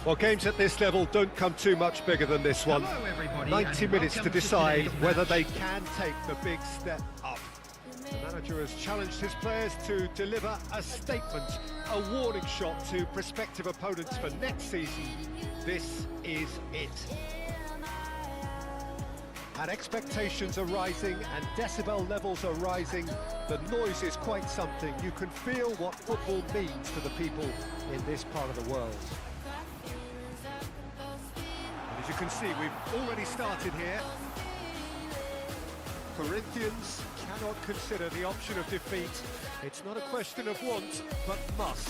Well, games at this level don't come too much bigger than this one. 90 minutes to decide whether they can take the big step up. The manager has challenged his players to deliver a statement, a warning shot to prospective opponents for next season. This is it. And expectations are rising and decibel levels are rising. The noise is quite something. You can feel what football means to the people in this part of the world. And as you can see, we've already started here. Corinthians cannot consider the option of defeat. It's not a question of want, but must.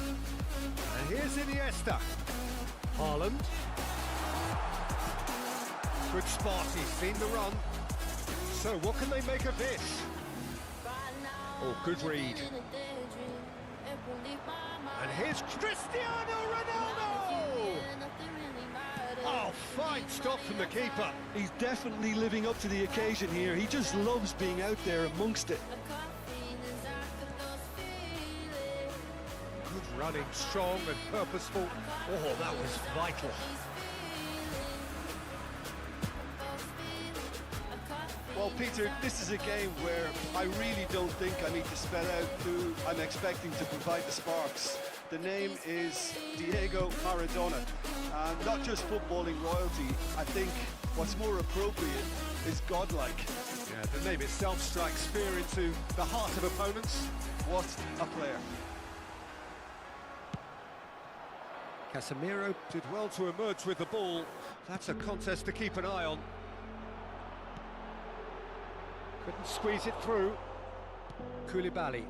And here's Iniesta. Haaland. Good spot, he's seen the run. So what can they make of this? Oh, good read. And here's Cristiano Ronaldo! Oh, fine stop from the keeper. He's definitely living up to the occasion here. He just loves being out there amongst it. Good running, strong and purposeful. Oh, that was vital. Well, Peter, this is a game where I really don't think I need to spell out who I'm expecting to provide the sparks. The name is Diego Maradona. Not just footballing royalty, I think what's more appropriate is godlike. Yeah, the name itself strikes fear into the heart of opponents. What a player. Casemiro did well to emerge with the ball. That's a contest to keep an eye on. Couldn't squeeze it through. Koulibaly.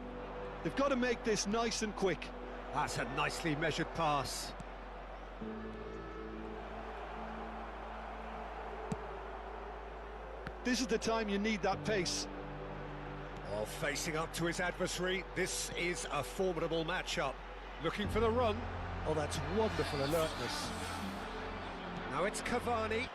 They've got to make this nice and quick. That's a nicely measured pass. This is the time you need that pace. Well, facing up to his adversary, this is a formidable matchup. Looking for the run. Oh, that's wonderful alertness. Now it's Cavani.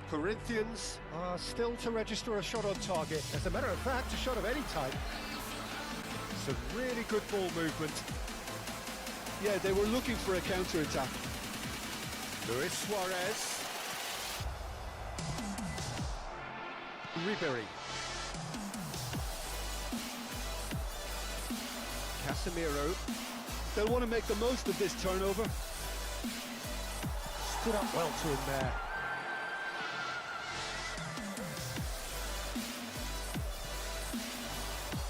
Corinthians are still to register a shot on target. As a matter of fact, a shot of any type. Some really good ball movement. Yeah, they were looking for a counter-attack. Luis Suarez. Ribery. Casemiro. They'll want to make the most of this turnover. Stood up well to him there.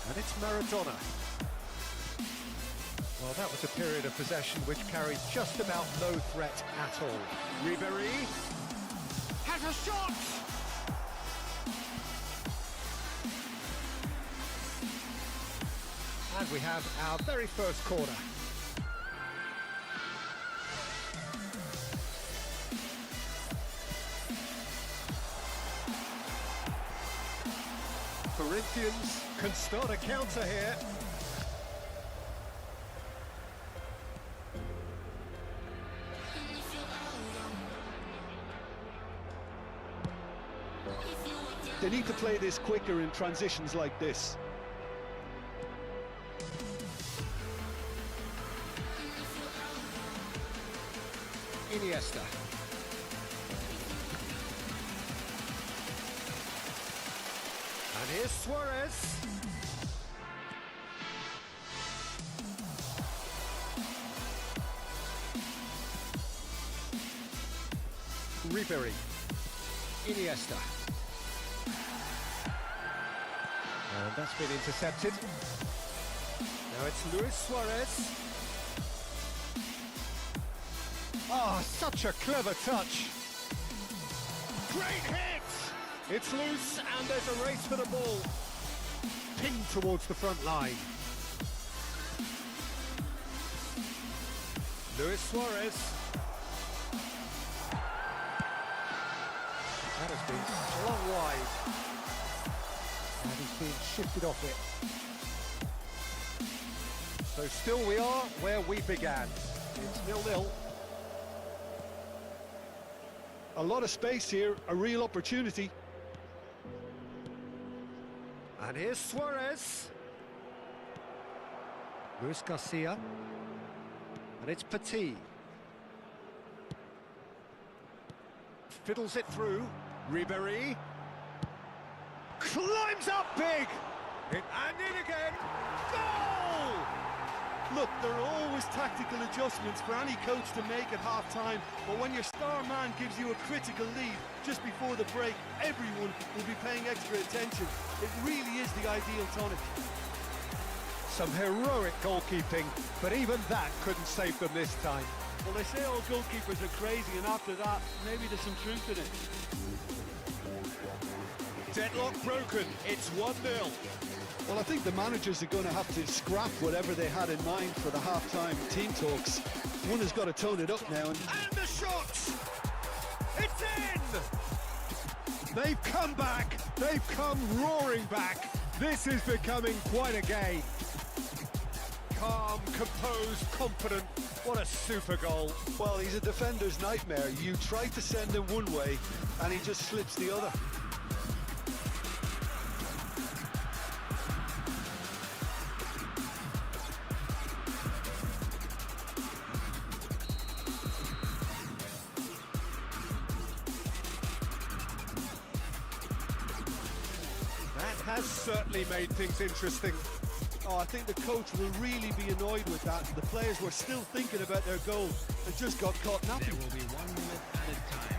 And it's Maradona. Well, that was a period of possession which carried just about no threat at all. Ribery has a shot! And we have our very first corner. Corinthians can start a counter here. They need to play this quicker in transitions like this. Iniesta. And here's Suarez. Ribery. Iniesta. And that's been intercepted. Now it's Luis Suarez. Oh, such a clever touch. Great hit! It's loose and there's a race for the ball. Pinged towards the front line. Luis Suarez. That has been slung wide. And he's being shifted off it. So still we are where we began. It's 0-0. A lot of space here, a real opportunity. And here's Suarez. Luis Garcia. And it's Petit. Fiddles it through. Ribéry. Climbs up big! And in again! Goal! Look, there are always tactical adjustments for any coach to make at half-time, but when your star man gives you a critical lead just before the break, everyone will be paying extra attention. It really is the ideal tonic. Some heroic goalkeeping, but even that couldn't save them this time. Well, they say all goalkeepers are crazy, and after that, maybe there's some truth in it. Deadlock broken, it's 1-0. Well, I think the managers are going to have to scrap whatever they had in mind for the half-time team talks. One has got to tone it up now. And the shot! It's in! They've come back, they've come roaring back. This is becoming quite a game. Calm, composed, confident. What a super goal. Well, he's a defender's nightmare. You try to send him one way, and he just slips the other. That has certainly made things interesting. Oh, I think the coach will really be annoyed with that. The players were still thinking about their goal and just got caught napping. There will be 1 minute added time.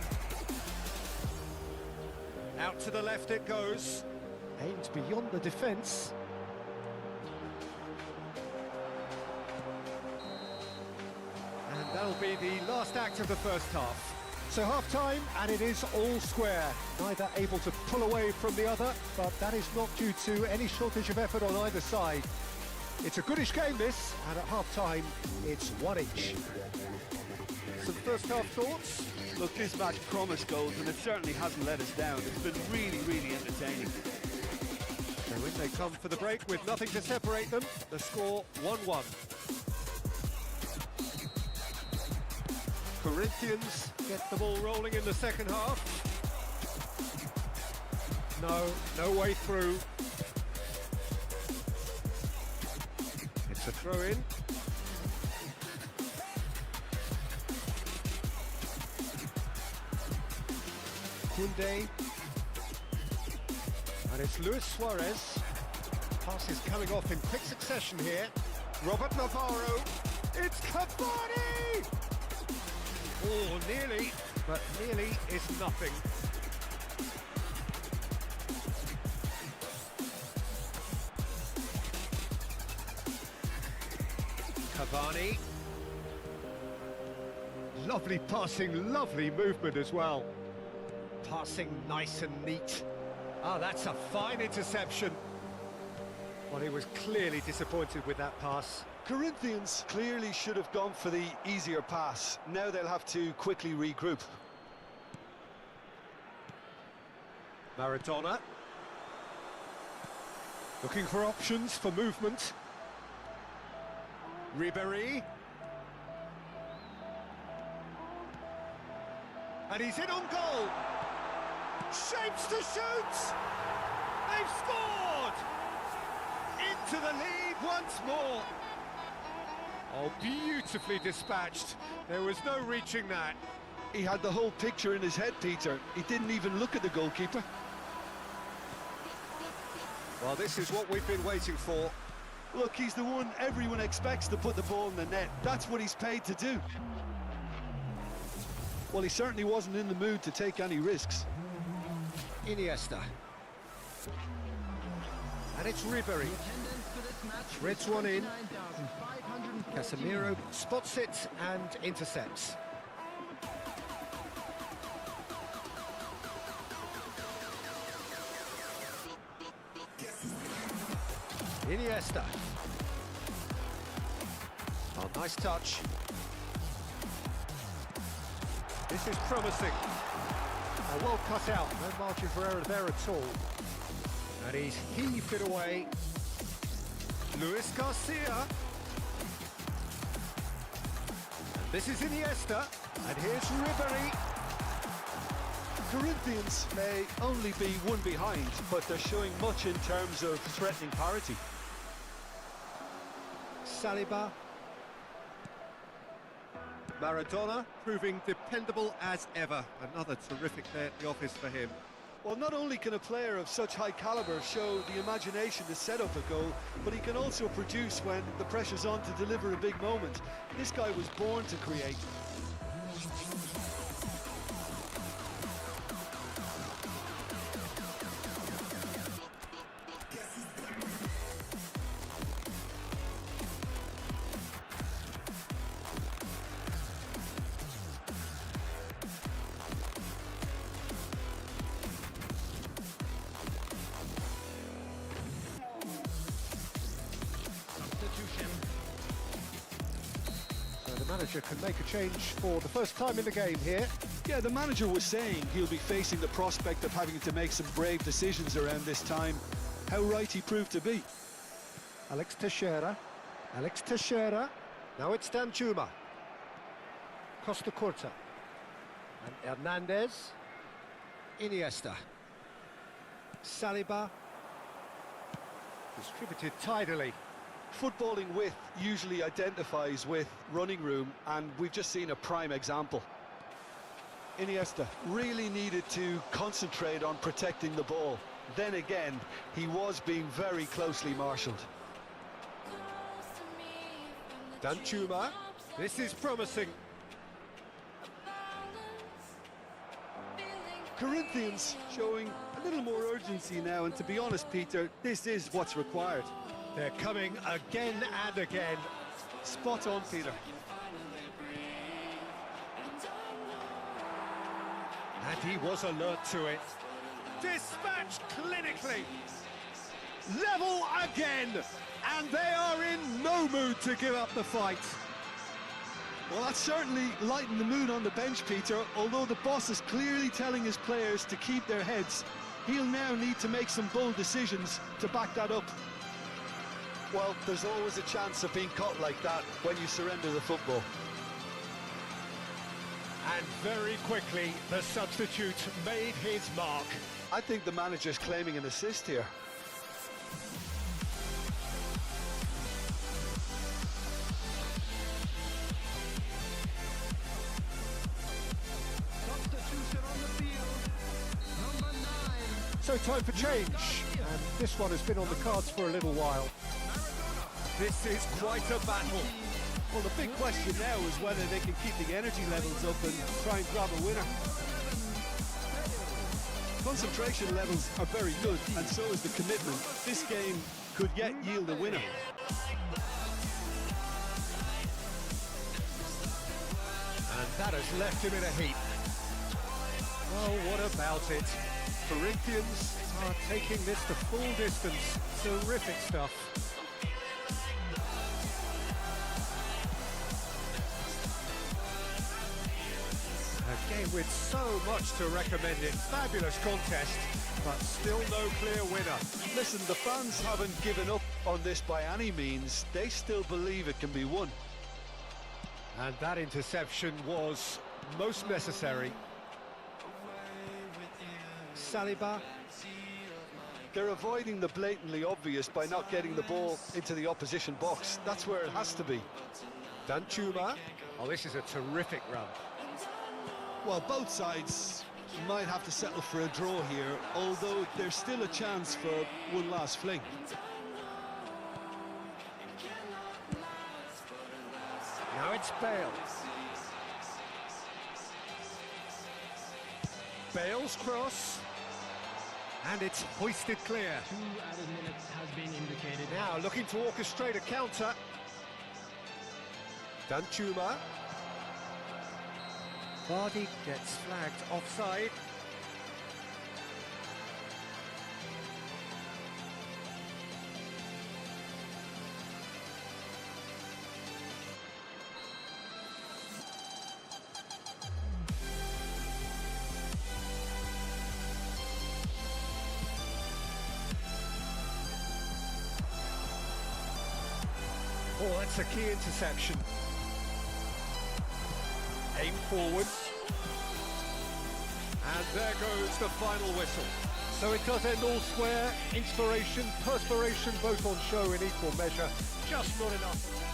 Out to the left it goes. Aims beyond the defence. And that'll be the last act of the first half. So half-time, and it is all square. Neither able to pull away from the other, but that is not due to any shortage of effort on either side. It's a goodish game, this, and at half-time, it's one each. Some first-half thoughts? Look, this match promised goals, and it certainly hasn't let us down. It's been really, really entertaining. So in they come for the break with nothing to separate them. The score 1-1. Corinthians get the ball rolling in the second half. No way through. It's a throw-in. Koundé. And it's Luis Suarez. Pass is coming off in quick succession here. Robert Navarro. It's Cavani! Oh, nearly, but nearly is nothing. Cavani. Lovely passing, lovely movement as well. Passing nice and neat. Ah, that's a fine interception. Well, he was clearly disappointed with that pass. Corinthians clearly should have gone for the easier pass. Now they'll have to quickly regroup. Maradona. Looking for options for movement. Ribéry. And he's in on goal. Shapes to shoot. They've scored. Into the lead once more. Oh, beautifully dispatched. There was no reaching that. He had the whole picture in his head, Peter. He didn't even look at the goalkeeper. Well, this is what we've been waiting for. Look, he's the one everyone expects to put the ball in the net. That's what he's paid to do. Well, he certainly wasn't in the mood to take any risks. Iniesta. And it's Ribéry. Threads one in. Casemiro spots it and intercepts. Iniesta. Oh, nice touch. This is promising. Oh, well cut out. No margin for error there at all. And he's heaved it away. Luis Garcia. This is Iniesta, and here's Ribéry. Corinthians may only be one behind, but they're showing much in terms of threatening parity. Saliba. Maradona proving dependable as ever. Another terrific day at the office for him. Well, not only can a player of such high caliber show the imagination to set up a goal, but he can also produce when the pressure's on to deliver a big moment. This guy was born to create. Substitution. So the manager can make a change for the first time in the game here. Yeah, the manager was saying he'll be facing the prospect of having to make some brave decisions around this time. How right he proved to be. Alex Teixeira. Alex Teixeira. Now it's Danjuma. Costa Curta. And Hernandez. Iniesta. Saliba. Distributed tidily. Footballing width usually identifies with running room, and we've just seen a prime example. Iniesta really needed to concentrate on protecting the ball. Then again, he was being very closely marshalled. Danjuma. This is promising. Corinthians showing a little more urgency now, and to be honest, Peter, this is what's required. They're coming again and again. Spot on, Peter. And he was alert to it. Dispatched clinically. Level again. And they are in no mood to give up the fight. Well, that's certainly lightened the mood on the bench, Peter. Although the boss is clearly telling his players to keep their heads, he'll now need to make some bold decisions to back that up. Well, there's always a chance of being caught like that when you surrender the football. And very quickly, the substitute made his mark. I think the manager's claiming an assist here. Substitution on the field. Number 9. So time for change. And this one has been on the cards for a little while. This is quite a battle. Well, the big question now is whether they can keep the energy levels up and try and grab a winner. Concentration levels are very good, and so is the commitment. This game could yet yield a winner. And that has left him in a heap. Well, what about it? Corinthians are taking this to full distance. Terrific stuff. A game with so much to recommend it. Fabulous contest, but still no clear winner. Listen, the fans haven't given up on this by any means. They still believe it can be won. And that interception was most necessary. Saliba. They're avoiding the blatantly obvious by not getting the ball into the opposition box. That's where it has to be. Danjuma. Oh, this is a terrific run. Well, both sides might have to settle for a draw here, although there's still a chance for one last fling. Now it's Bale. Bale's cross. And it's hoisted clear. 2 added minutes has been indicated. Now looking to orchestrate a counter. Danjuma. Vardy gets flagged offside. Oh, that's a key interception. Aim forward. And there goes the final whistle. So it does end all square. Inspiration, perspiration, both on show in equal measure. Just not enough.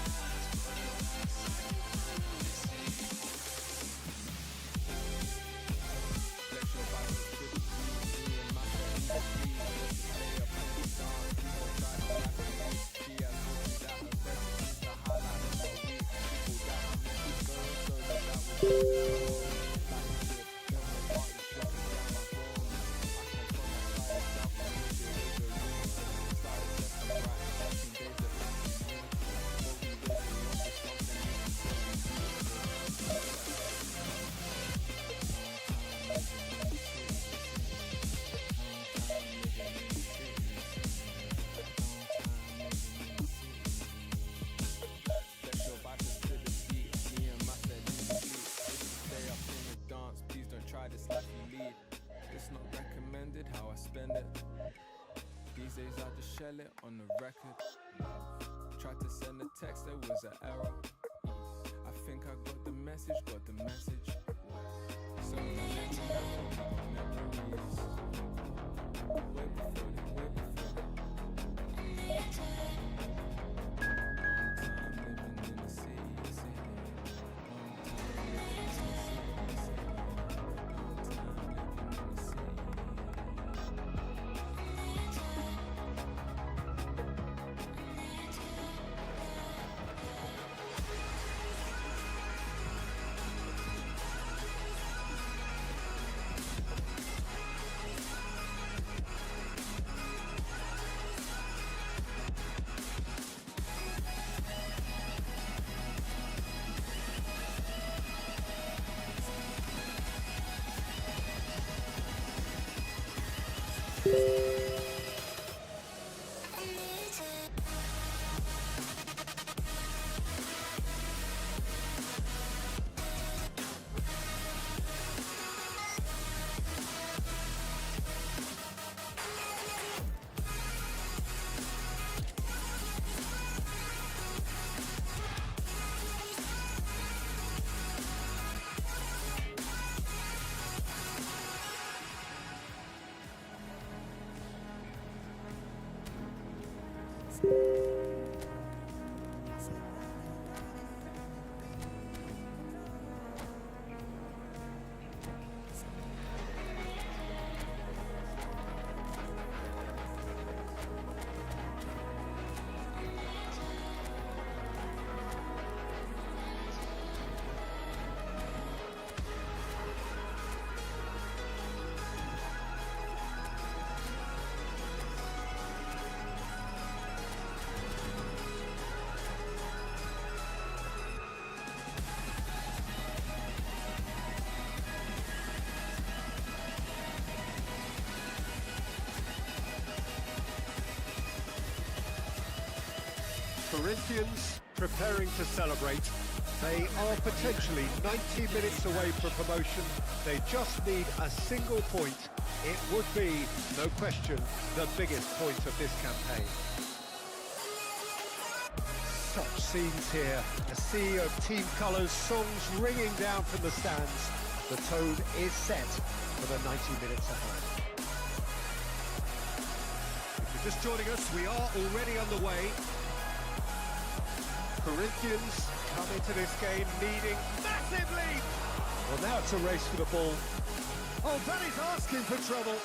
It's not recommended how I spend it. These days I just shell it on the record. Tried to send a text, there was an error. I think I got the message, So memories. Way before then, way before then. Long time living in the city. Corinthians preparing to celebrate. They are potentially 90 minutes away from promotion. They just need a single point. It would be, no question, the biggest point of this campaign. Such scenes here. A sea of team colours, songs ringing down from the stands. The tone is set for the 90 minutes ahead. If you're just joining us, we are already underway. Corinthians come into this game needing massive lead. Well, now it's a race for the ball. Oh, that is asking for trouble.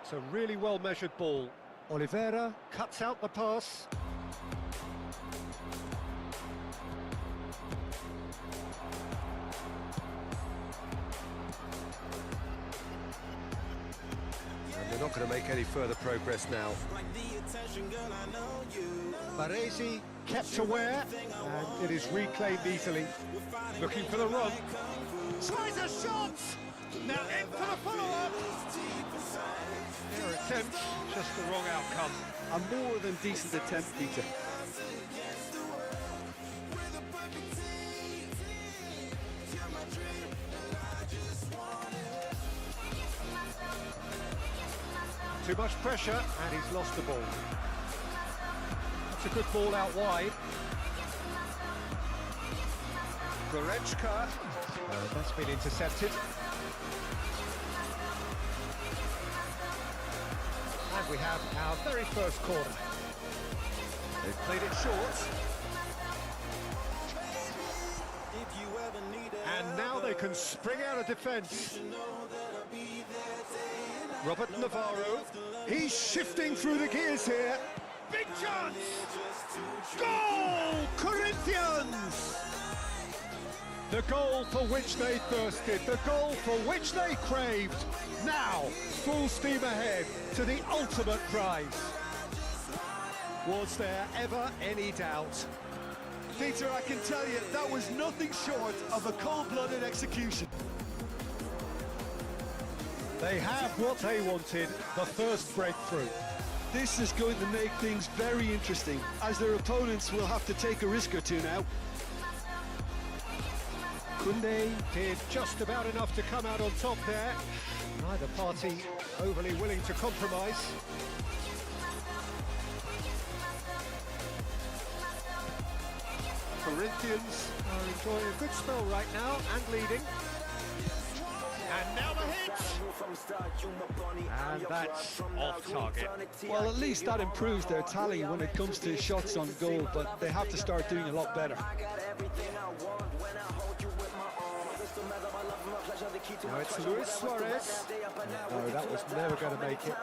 It's a really well-measured ball. Oliveira cuts out the pass. And they're not going to make any further progress now. Baresi kept aware, and it is reclaimed easily. Looking for the run. Tries a shot! Now in for the follow-up! Their attempt, just the wrong outcome. A more than decent attempt, Peter. Too much pressure, and he's lost the ball. That's a good ball out wide. Goretzka. That's been intercepted. And we have our very first corner. They've played it short. And now they can spring out of defence. Robert Navarro. He's shifting through the gears here. Big chance! Goal! Corinthians! The goal for which they thirsted, the goal for which they craved. Now, full steam ahead to the ultimate prize. Was there ever any doubt? Peter, I can tell you, that was nothing short of a cold-blooded execution. They have what they wanted, the first breakthrough. This is going to make things very interesting, as their opponents will have to take a risk or two now. Kunde did just about enough to come out on top there. Neither party overly willing to compromise. Corinthians are enjoying a good spell right now and leading. And now the hit! And that's off target. Well, at least that improves their tally when it comes to shots on goal, but they have to start doing a lot better. Now it's Luis Suarez. No, that was never going to make it.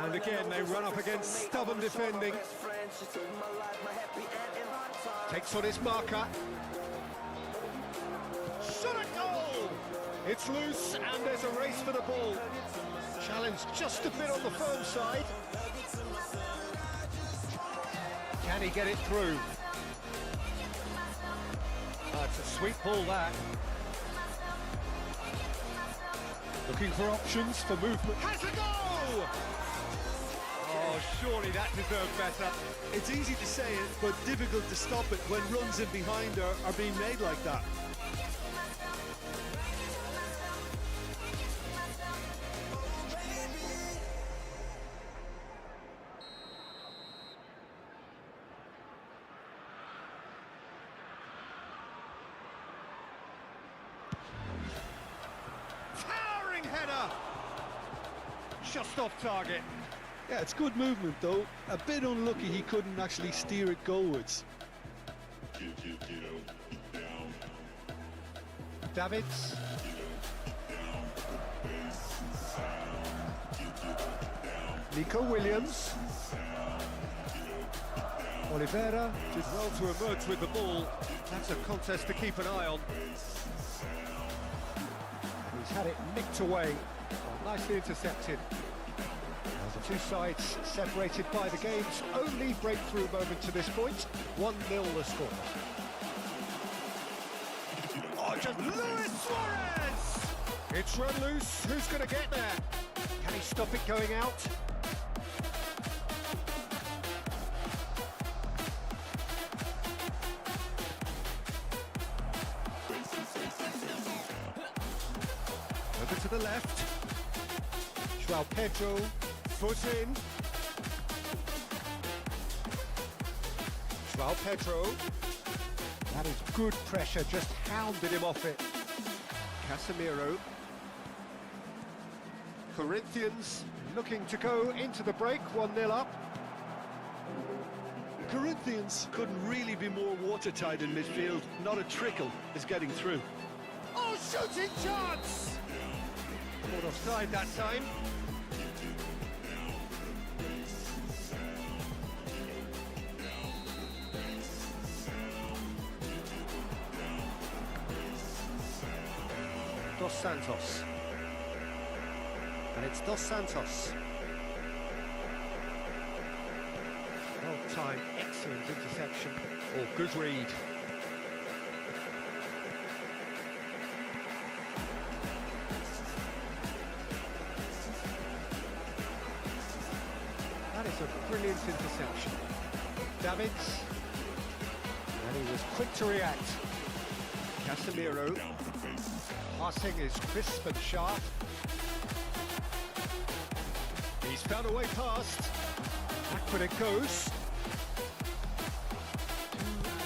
And again, they run up against stubborn defending. Takes on his marker. Shot at goal! It's loose and there's a race for the ball. Challenge just a bit on the firm side. Can he get it through? It's a sweet ball, that. Looking for options for movement. Has a goal! Oh, surely that deserved better. It's easy to say it, but difficult to stop it when runs in behind are being made like that. Towering header! Just off target. Yeah, it's good movement though. A bit unlucky he couldn't actually steer it goalwards. Davids. Nico Williams. Oliveira did well to emerge with the ball. That's a contest to keep an eye on. And he's had it nicked away. Well, nicely intercepted. Now the two sides separated by the game's only breakthrough moment to this point. 1-0 the score. Oh, just Luis Suarez! It's run loose. Who's going to get there? Can he stop it going out? Over to the left. João Pedro, foot in. João Pedro. That is good pressure, just hounded him off it. Casemiro. Corinthians looking to go into the break, 1-0 up. Corinthians couldn't really be more watertight in midfield. Not a trickle is getting through. Oh, shooting chance! Caught offside that time. Dos Santos. And it's Dos Santos. Well timed, excellent interception. Oh, good read. That is a brilliant interception. Davids. And he was quick to react. Casemiro. Passing is crisp and sharp. He's found a way past. Backward it goes.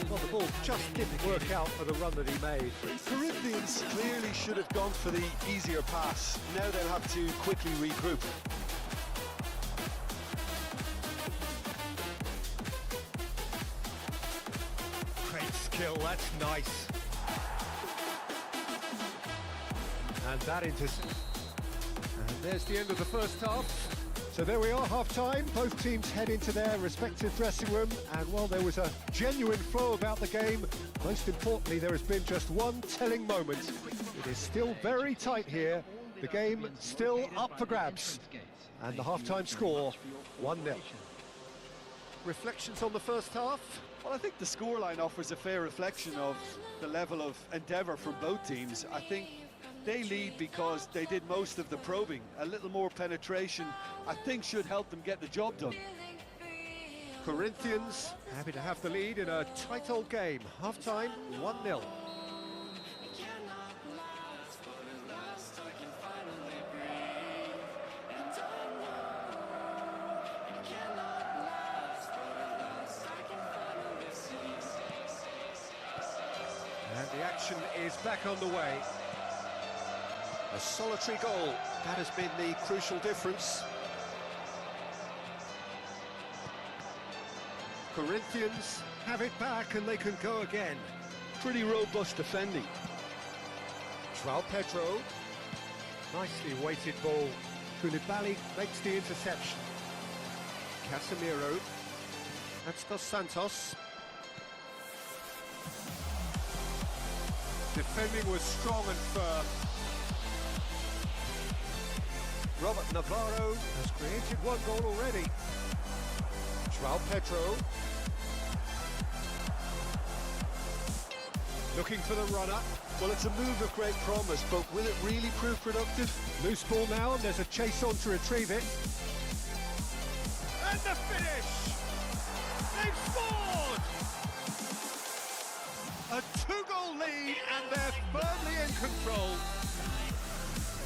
Well, the ball just didn't work out for the run that he made. Corinthians clearly should have gone for the easier pass. Now they'll have to quickly regroup. Great skill, that's nice. And that intercept. And there's the end of the first half. So there we are, half-time. Both teams head into their respective dressing room. And while there was a genuine flow about the game, most importantly, there has been just one telling moment. It is still very tight here. The game still up for grabs. And the half-time score, 1-0. Reflections on the first half? Well, I think the scoreline offers a fair reflection of the level of endeavour from both teams. I think they lead because they did most of the probing. A little more penetration, I think, should help them get the job done. Corinthians happy to have the lead in a tight old game. Half-time, 1-0. And the action is back on the way. A solitary goal, that has been the crucial difference. Corinthians have it back and they can go again. Pretty robust defending. João Pedro, nicely weighted ball. Koulibaly makes the interception. Casemiro, that's Dos Santos. Defending was strong and firm. Robert Navarro has created one goal already. João Pedro. Looking for the runner. Well, it's a move of great promise, but will it really prove productive? Loose ball now, and there's a chase on to retrieve it. And the finish! They've scored! A two-goal lead, and they're firmly in control.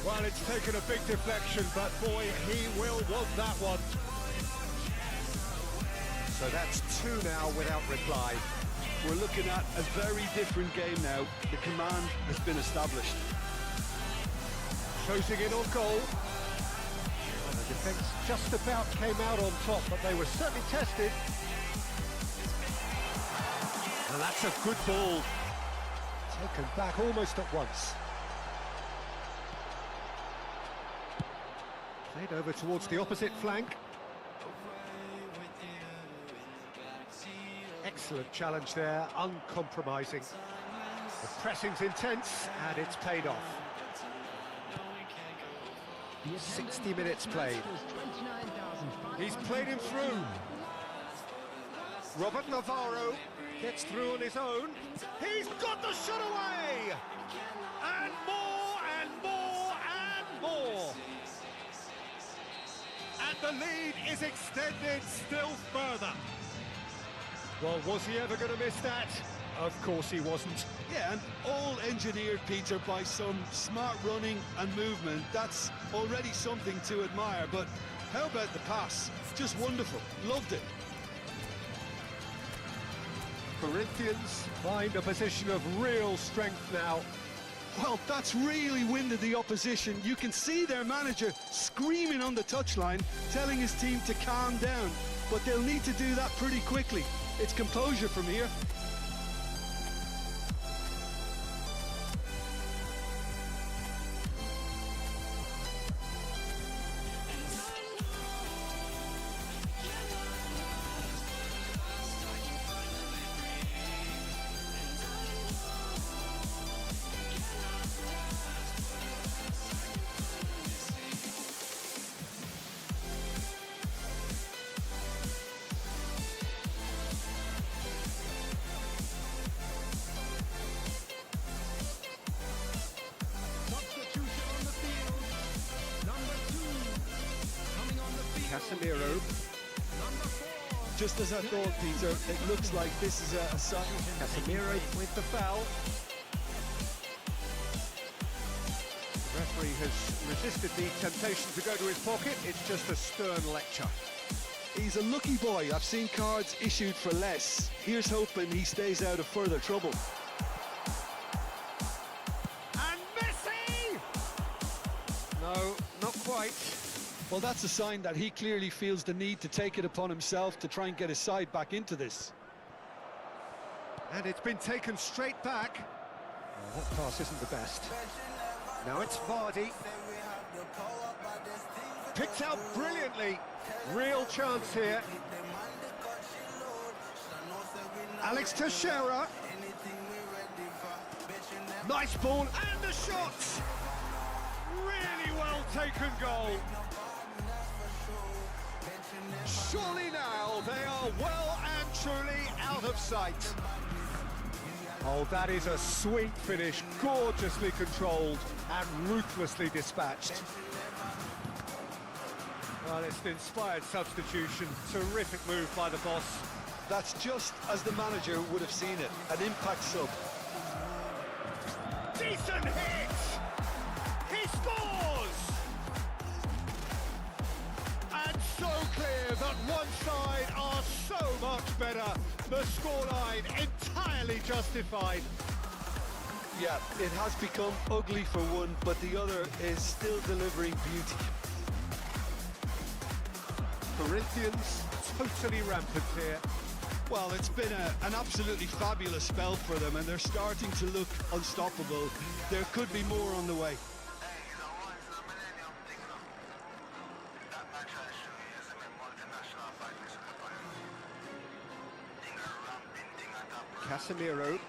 Well, it's taken a big deflection, but boy, he will want that one. So that's two now without reply. We're looking at a very different game now. The command has been established. Closing in on goal. And the defence just about came out on top, but they were certainly tested. And that's a good ball. Taken back almost at once. Played over towards the opposite flank. Excellent challenge there, uncompromising. The pressing's intense, and it's paid off. 60 minutes played. He's played him through. Robert Navarro gets through on his own. He's got the shot away! And more, and more, and more! And the lead is extended still further. Well, was he ever going to miss that? Of course he wasn't. Yeah, and all engineered, Peter, by some smart running and movement. That's already something to admire, but how about the pass? Just wonderful. Loved it. Corinthians find a position of real strength now. Well, that's really winded the opposition. You can see their manager screaming on the touchline, telling his team to calm down. But they'll need to do that pretty quickly. It's composure from here. Casemiro. Just as I thought, Peter, it looks like this is a sign. Casemiro with the foul. The referee has resisted the temptation to go to his pocket. It's just a stern lecture. He's a lucky boy. I've seen cards issued for less. Here's hoping he stays out of further trouble. And Messi! No, not quite. Well, that's a sign that he clearly feels the need to take it upon himself to try and get his side back into this. And it's been taken straight back. That pass isn't the best. Now it's Vardy. Picked out brilliantly. Real chance here. Alex Teixeira. Nice ball and the shot. Really well taken goal. Surely now they are well and truly out of sight. Oh, that is a sweet finish, gorgeously controlled and ruthlessly dispatched. Well, it's an inspired substitution, terrific move by the boss. That's just as the manager would have seen it, an impact sub. Decent hit! He scores! And so clear that one side are so much better. The scoreline entirely justified. Yeah, it has become ugly for one, but the other is still delivering beauty. Corinthians totally rampant here. Well, it's been an absolutely fabulous spell for them, and they're starting to look unstoppable. There could be more on the way. Casemiro.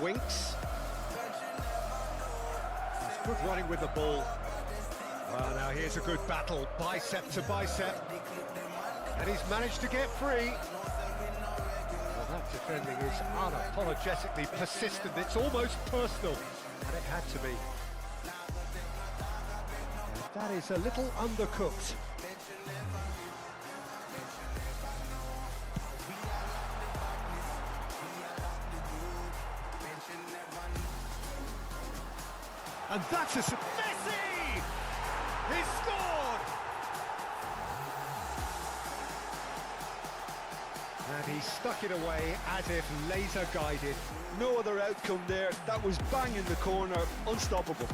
Winks. He's good running with the ball. Well, now here's a good battle, bicep to bicep. And he's managed to get free. Well, that defending is unapologetically persistent. It's almost personal. And it had to be. And that is a little undercooked. And that's a... Messi! He scored! And he stuck it away as if laser guided. No other outcome there. That was bang in the corner, unstoppable.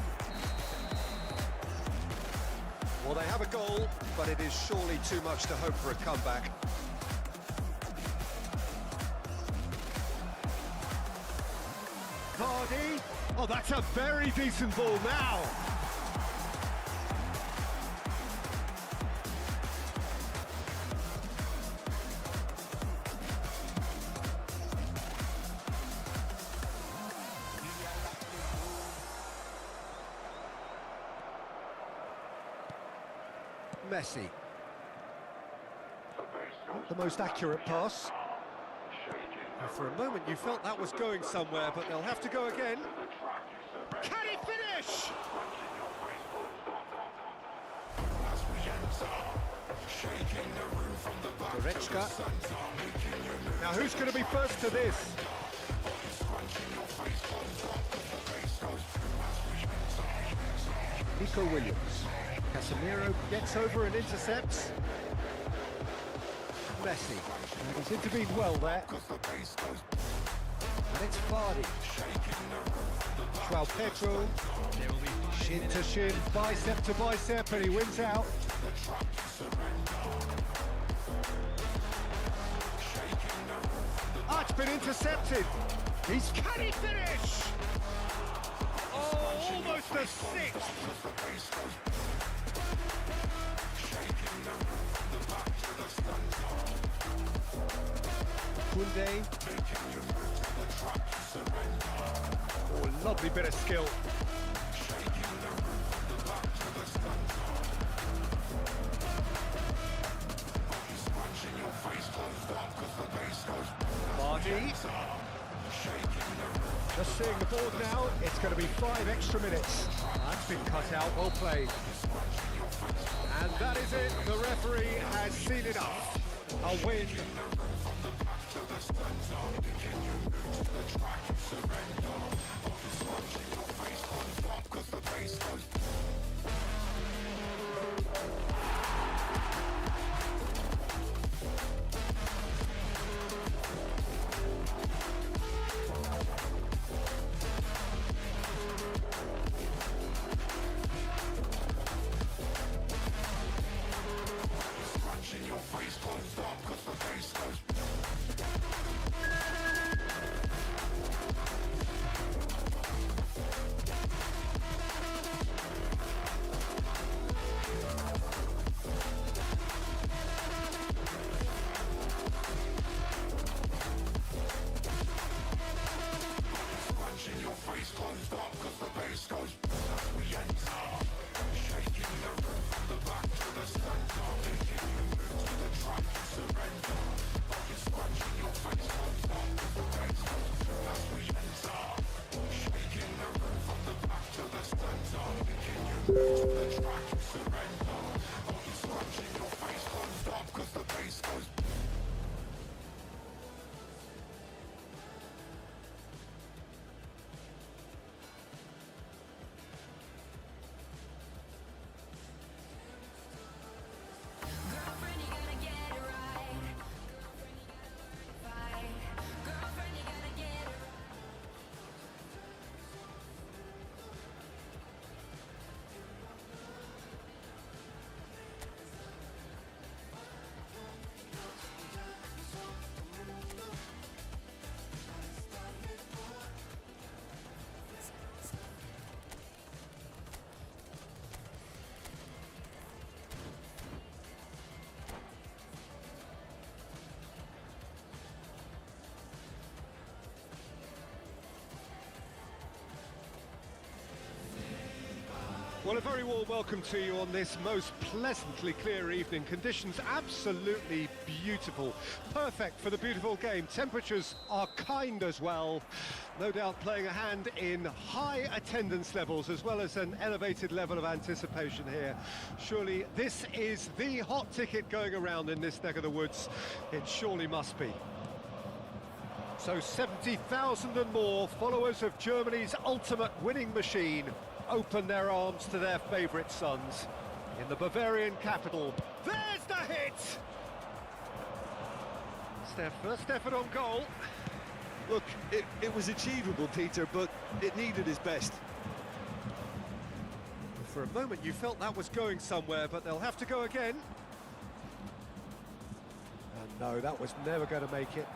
Well, they have a goal, but it is surely too much to hope for a comeback. Vardy. Oh, that's a very decent ball now. Messi. Not the most accurate pass. And for a moment you felt that was going somewhere, but they'll have to go again. Can he finish? Goretzka. Now who's going to be first to this? Nico Williams. Casemiro gets over and intercepts. Messi. And he's intervened well there. And it's Vardy. Joao Pedro. Shin to shin, bicep to bicep, and he wins out. Ah, it's been intercepted. Can he finish? Oh, almost a sixth. Kunde. Oh, lovely bit of skill. Vardy. Just seeing the board now, it's going to be 5 extra minutes. That's been cut out, well played. And that is it, the referee has seen enough. A win. Well, a very warm welcome to you on this most pleasantly clear evening. Conditions absolutely beautiful. Perfect for the beautiful game. Temperatures are kind as well. No doubt playing a hand in high attendance levels as well as an elevated level of anticipation here. Surely this is the hot ticket going around in this neck of the woods. It surely must be. So 70,000 and more followers of Germany's ultimate winning machine open their arms to their favourite sons in the Bavarian capital. There's the hit! Steph, first effort on goal. Look, it was achievable, Peter, but it needed his best. For a moment you felt that was going somewhere, but they'll have to go again. And no, that was never going to make it.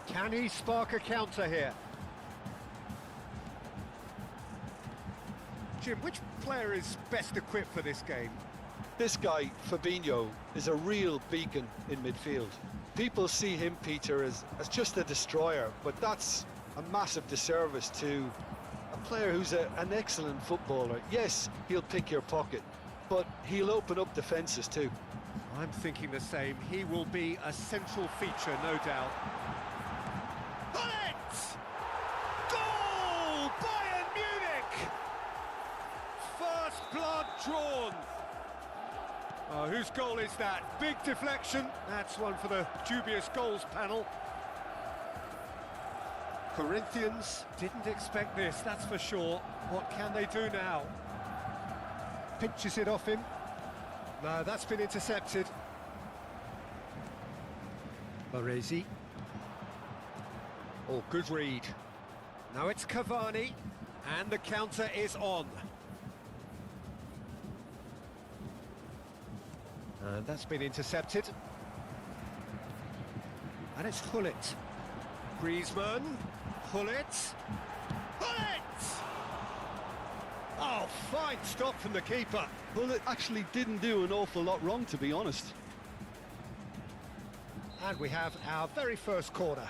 Can he spark a counter here? Jim, which player is best equipped for this game? This guy, Fabinho, is a real beacon in midfield. People see him, Peter, as just a destroyer, but that's a massive disservice to a player who's an excellent footballer. Yes, he'll pick your pocket, but he'll open up defences too. I'm thinking the same. He will be a central feature, no doubt. Bullet! Goal! Bayern Munich! First blood drawn. Oh, whose goal is that? Big deflection. That's one for the dubious goals panel. Corinthians didn't expect this, that's for sure. What can they do now? Pinches it off him. No, that's been intercepted. Baresi. Oh, good read. Now it's Cavani, and the counter is on. And that's been intercepted. And it's Hullet. Griezmann. Hullet. Hullet! Oh, fine stop from the keeper. Well, it actually didn't do an awful lot wrong, to be honest. And we have our very first corner.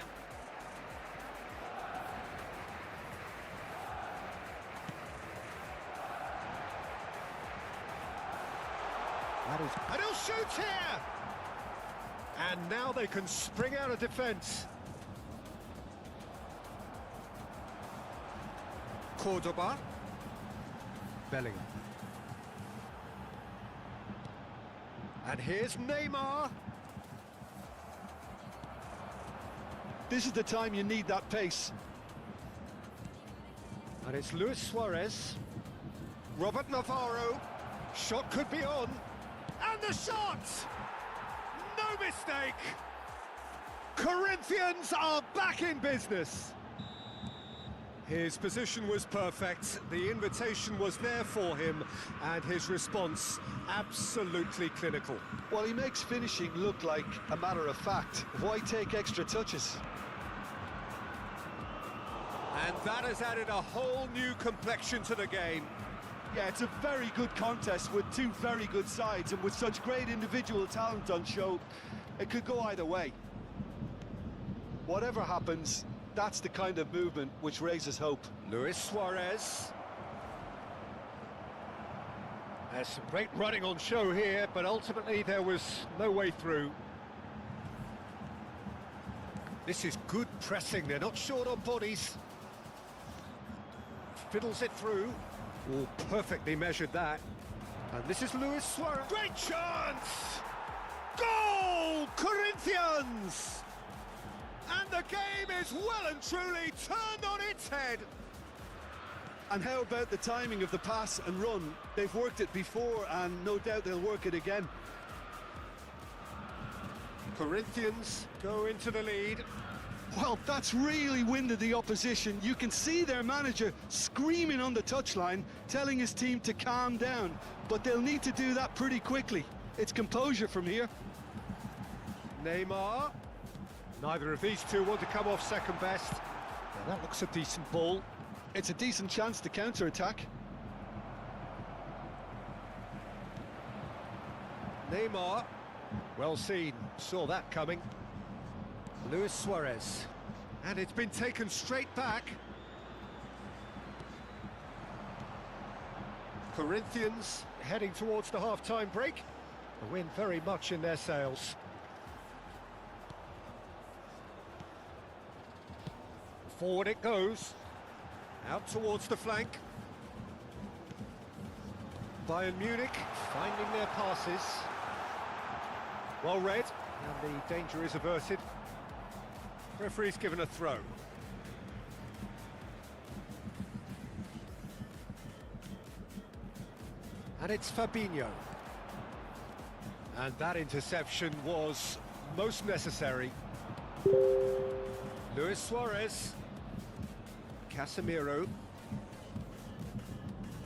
And he'll shoot here! And now they can spring out of defence. Cordoba. Bellingham. And here's Neymar. This is the time you need that pace. And it's Luis Suarez. Robert Navarro. Shot could be on. And the shot! No mistake! Corinthians are back in business. His position was perfect, the invitation was there for him, and his response absolutely clinical. Well, he makes finishing look like a matter of fact. Why take extra touches? And that has added a whole new complexion to the game. Yeah, it's a very good contest with two very good sides, and with such great individual talent on show, it could go either way. Whatever happens, that's the kind of movement which raises hope. Luis Suarez. There's some great running on show here, but ultimately there was no way through. This is good pressing, they're not short on bodies. Fiddles it through. Oh, perfectly measured that. And this is Luis Suarez. Great chance! Goal! Corinthians! And the game is well and truly turned on its head. And how about the timing of the pass and run? They've worked it before, and no doubt they'll work it again. Corinthians go into the lead. Well, that's really winded the opposition. You can see their manager screaming on the touchline, telling his team to calm down. But they'll need to do that pretty quickly. It's composure from here. Neymar. Neither of these two want to come off second best. Now that looks a decent ball. It's a decent chance to counter-attack. Neymar. Well seen. Saw that coming. Luis Suarez. And it's been taken straight back. Corinthians heading towards the half-time break. The wind very much in their sails. Forward it goes. Out towards the flank. Bayern Munich finding their passes. Well read, and the danger is averted. Referee's given a throw. And it's Fabinho. And that interception was most necessary. Luis Suarez. Casemiro.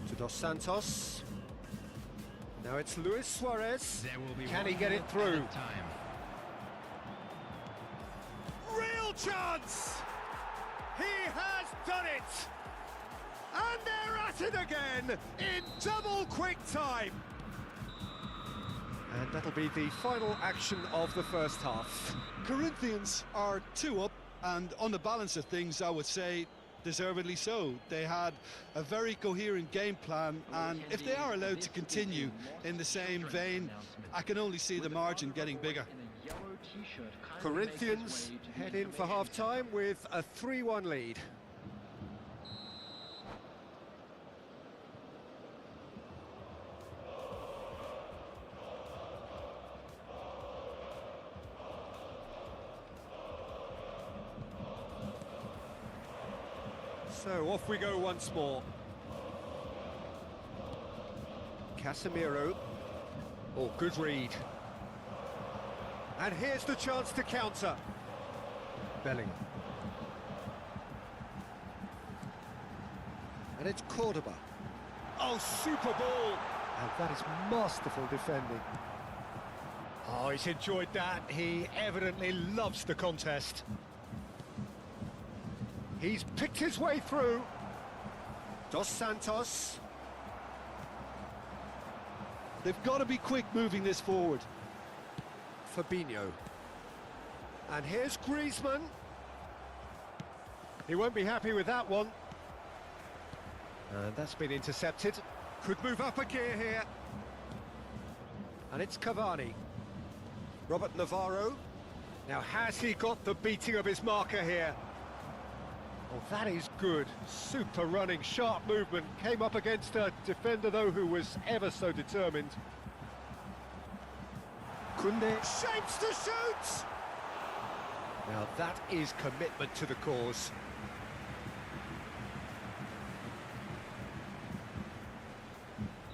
To Dos Santos. Now it's Luis Suarez. Can he get it through? Real chance! He has done it! And they're at it again in double quick time. And that'll be the final action of the first half. Corinthians are 2 up, and on the balance of things, I would say deservedly so. They had a very coherent game plan, and if they are allowed to continue in the same vein, I can only see the margin getting bigger. Corinthians head in for half-time with a 3-1 lead. So off we go once more. Casemiro. Oh, good read. And here's the chance to counter. Bellingham. And it's Cordoba. Oh, super ball! And that is masterful defending. Oh, he's enjoyed that. He evidently loves the contest. He's picked his way through. Dos Santos. They've got to be quick moving this forward. Fabinho. And here's Griezmann. He won't be happy with that one. And that's been intercepted. Could move up a gear here. And it's Cavani. Robert Navarro. Now, has he got the beating of his marker here? Oh, that is good. Super running, sharp movement. Came up against a defender, though, who was ever so determined. Kunde shapes to shoot! Now, that is commitment to the cause.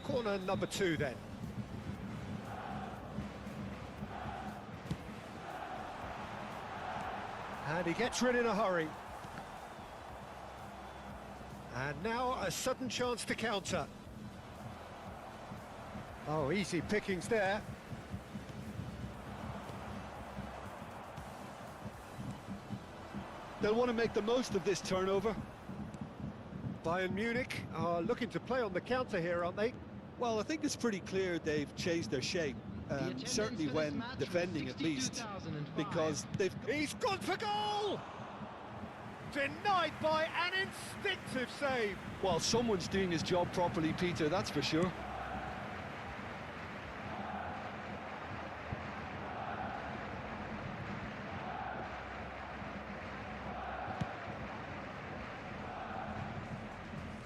Corner number 2, then. And he gets rid in a hurry. And now a sudden chance to counter. Oh, easy pickings there. They'll want to make the most of this turnover. Bayern Munich are looking to play on the counter here, aren't they? Well, I think it's pretty clear they've changed their shape. Certainly when defending, at least. Because they've... He's gone for goal! Denied by an instinctive save. Well, someone's doing his job properly, Peter, that's for sure.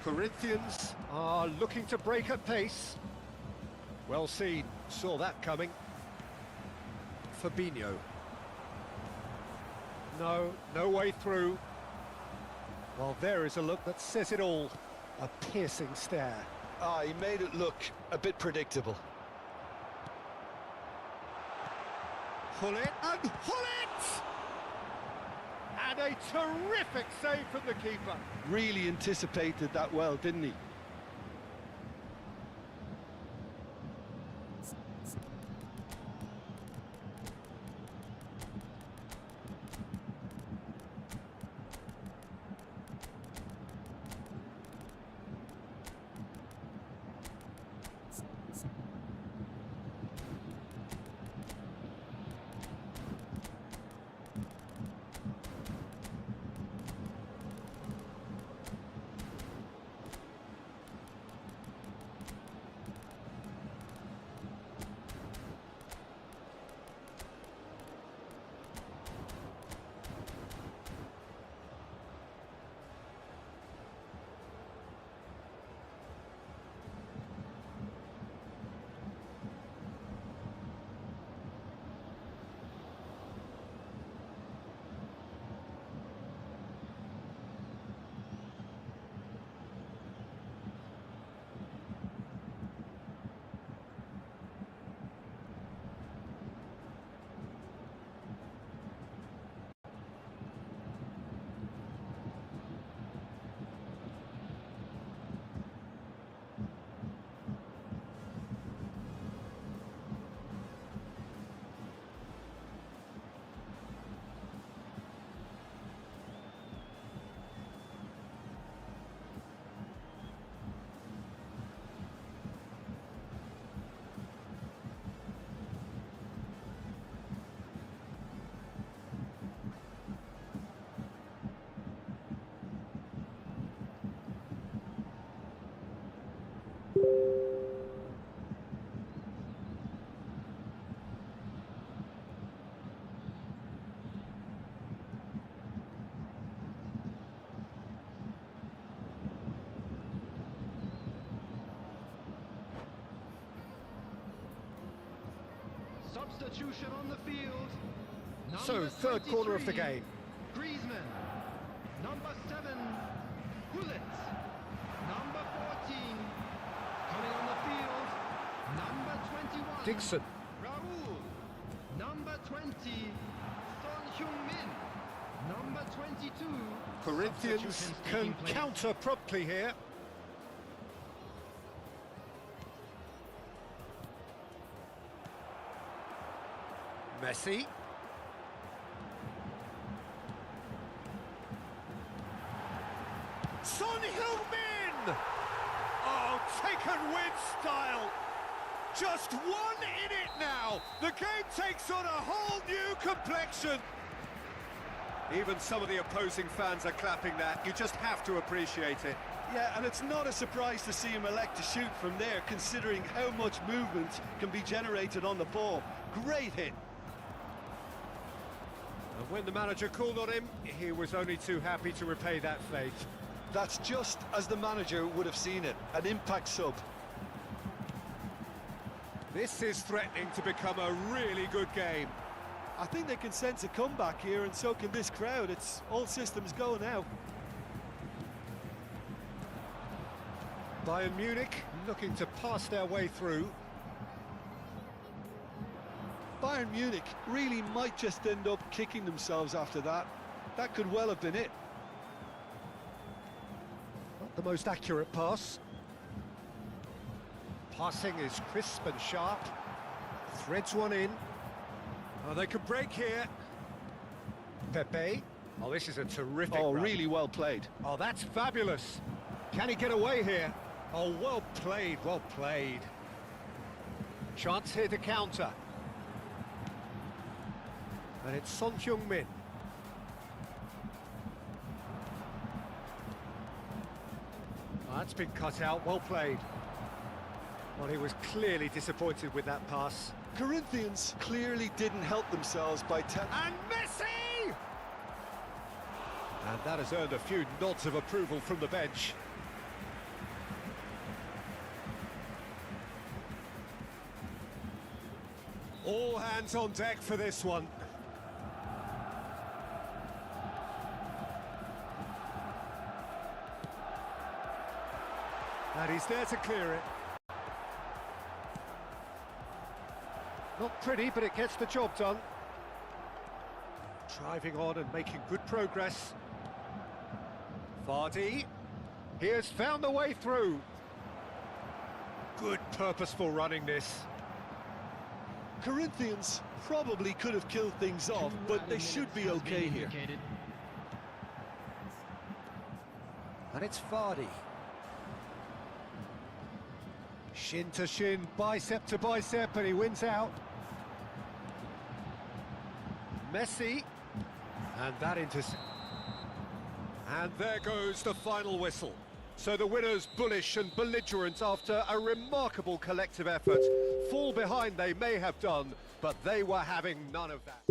Corinthians are looking to break at pace. Well seen, saw that coming. Fabinho. No way through. Well, there is a look that says it all. A piercing stare. Ah, he made it look a bit predictable. Pull it and pull it! And a terrific save from the keeper. Really anticipated that well, didn't he? Substitution on the field. So, Number third corner of the 23, game. Griezmann. Number 7, Gullit. Number 14, coming on the field. Number 21, Dixon. Raoul. Number 20, Son Heung-min. Number 22. Corinthians Substitutions can taking place. counter promptly here. Messi. Son Heung-min! Oh, taken with style. Just one in it now. The game takes on a whole new complexion. Even some of the opposing fans are clapping that. You just have to appreciate it. Yeah, and it's not a surprise to see him elect to shoot from there, considering how much movement can be generated on the ball. Great hit. And when the manager called on him, he was only too happy to repay that fate. That's just as the manager would have seen it, an impact sub. This is threatening to become a really good game. I think they can sense a comeback here, and so can this crowd. It's all systems go now. Bayern Munich looking to pass their way through. Bayern Munich really might just end up kicking themselves after that. That could well have been it. Not the most accurate pass. Passing is crisp and sharp. Threads one in. Oh, they could break here. Pepe. Oh, this is a terrific Oh, run. really well played. Oh, that's fabulous. Can he get away here? Oh, well played, well played. Chance here to counter. And it's Son Heung-min. Oh, that's been cut out, well played. Well, he was clearly disappointed with that pass. Corinthians clearly didn't help themselves by And Messi! And that has earned a few nods of approval from the bench. All hands on deck for this one. And he's there to clear it. Not pretty, but it gets the job done. Driving on and making good progress. Vardy. He has found the way through. Good purposeful running this. Corinthians probably could have killed things off, but they should be okay here. And it's Vardy. Shin to shin, bicep to bicep, and he wins out. Messi. And that intercept. And there goes the final whistle. So the winners, bullish and belligerent after a remarkable collective effort. Fall behind they may have done, but they were having none of that.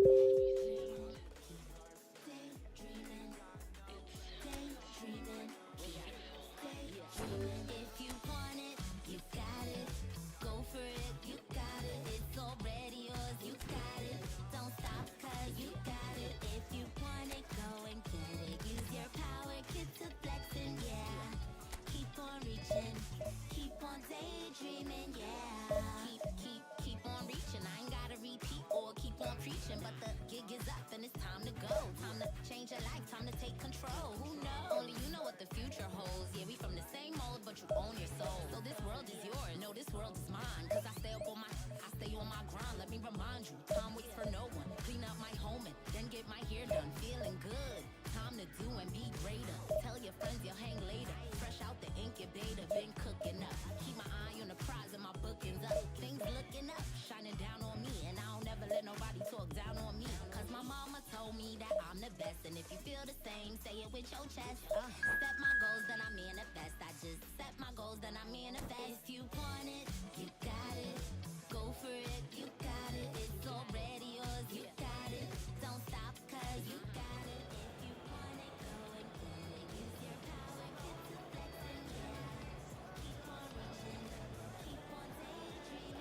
But the gig is up and it's time to go. Time to change your life, time to take control. Who knows? Only you know what the future holds. Yeah, we from the same mold, but you own your soul. So this world is yours, no, this world is mine. Cause I stay on my grind. Let me remind you, time waits for no one. Clean up my home and then get my hair done. Feeling good, time to do and be greater. Tell your friends you'll hang later. Fresh out the incubator, been cooking up. Keep my eye on the prize and my bookings up. Things looking up, shining down on me. And I don't never let nobody talk down on me. Cause my mama told me that I'm the best. And if you feel the same, say it with your chest. Set my goals, then I manifest. I just set my goals, then I manifest. If you want it, you got it. Go for it, you got it. It's already yours, you got it. Don't stop, cause you got it. If you want it, go and get it. Use your power, get to flexing, yeah. Keep on reaching, keep on daydreaming, yeah.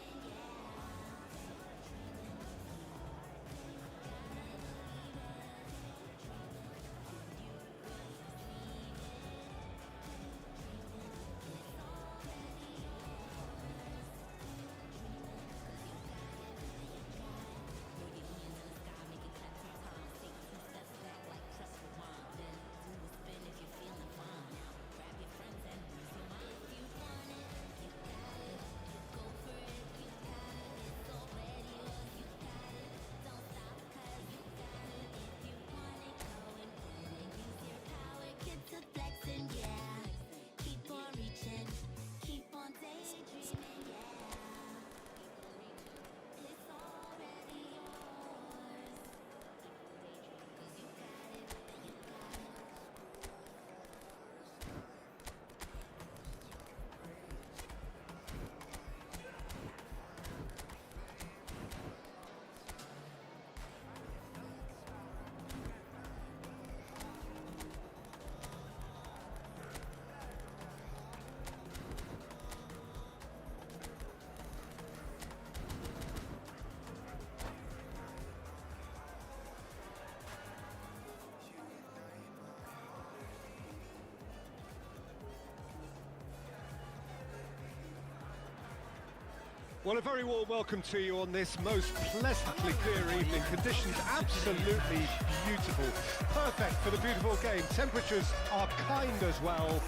Well, a very warm welcome to you on this most pleasantly clear evening. Conditions absolutely beautiful. Perfect for the beautiful game. Temperatures are kind as well.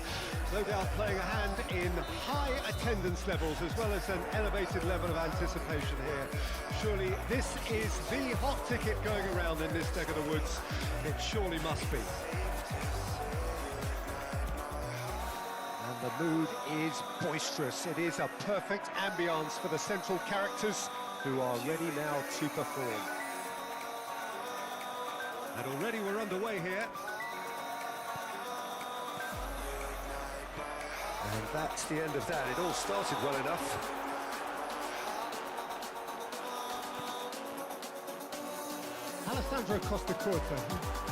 No doubt playing a hand in high attendance levels as well as an elevated level of anticipation here. Surely this is the hot ticket going around in this neck of the woods. It surely must be. The mood is boisterous. It is a perfect ambience for the central characters who are ready now to perform. And already we're underway here. And that's the end of that. It all started well enough. Sandro Costa Curta,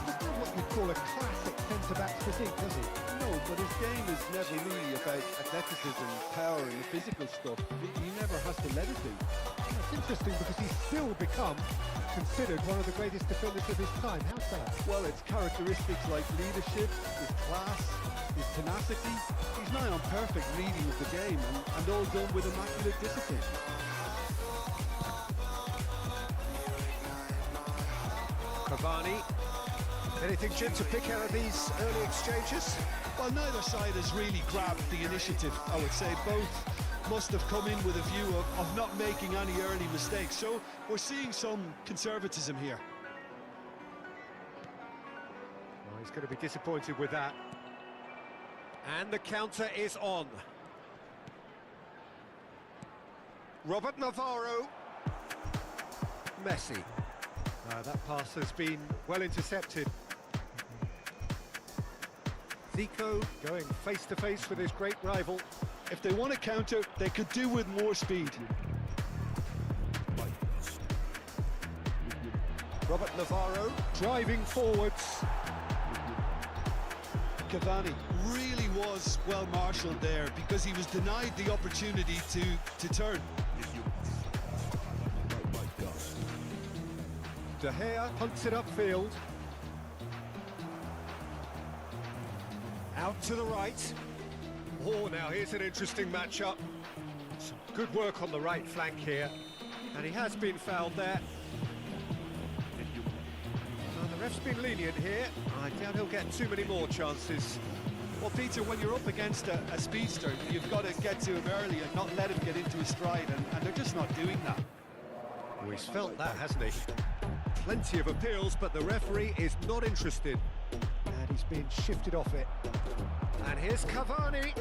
he's not what you'd call a classic centre-back physique, does he? No, but his game is never really about athleticism, power and the physical stuff. He never has to let it be. It's interesting because he's still become considered one of the greatest defenders of his time. How's that? Well, it's characteristics like leadership, his class, his tenacity. He's nigh on perfect reading of the game and all done with immaculate discipline. Cavani. Anything, Jim, to pick out of these early exchanges? Well, neither side has really grabbed the initiative, I would say. Both must have come in with a view of not making any early mistakes. So we're seeing some conservatism here. Oh, he's going to be disappointed with that. And the counter is on. Robert Navarro. Messi. That pass has been well intercepted. Zico going face-to-face with his great rival. If they want to counter, they could do with more speed. Robert Navarro driving forwards. Cavani really was well marshalled there because he was denied the opportunity to turn. De Gea punts it upfield. Out to the right. Oh, now here's an interesting matchup. Some good work on the right flank here. And he has been fouled there. And the ref's been lenient here. I doubt he'll get too many more chances. Well, Peter, when you're up against a speedster, you've got to get to him early and not let him get into his stride, and they're just not doing that. Oh, he's felt that, hasn't he? Plenty of appeals, but the referee is not interested. And he's been shifted off it. And here's Cavani.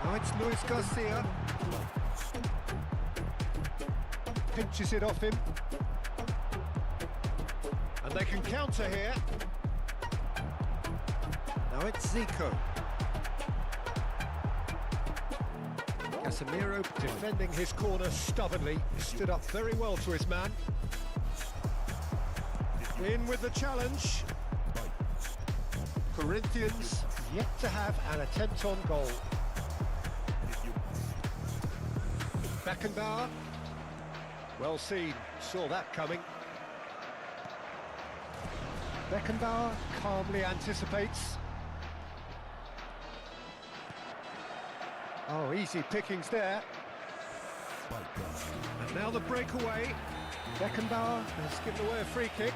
Now it's Luis Garcia. Pinches it off him. And they can counter here. Now it's Zico. Casemiro defending his corner stubbornly. Stood up very well to his man. In with the challenge. Corinthians yet to have an attempt on goal. Beckenbauer. Well seen, saw that coming. Beckenbauer calmly anticipates. Oh, easy pickings there. And now the breakaway. Beckenbauer has given away a free kick.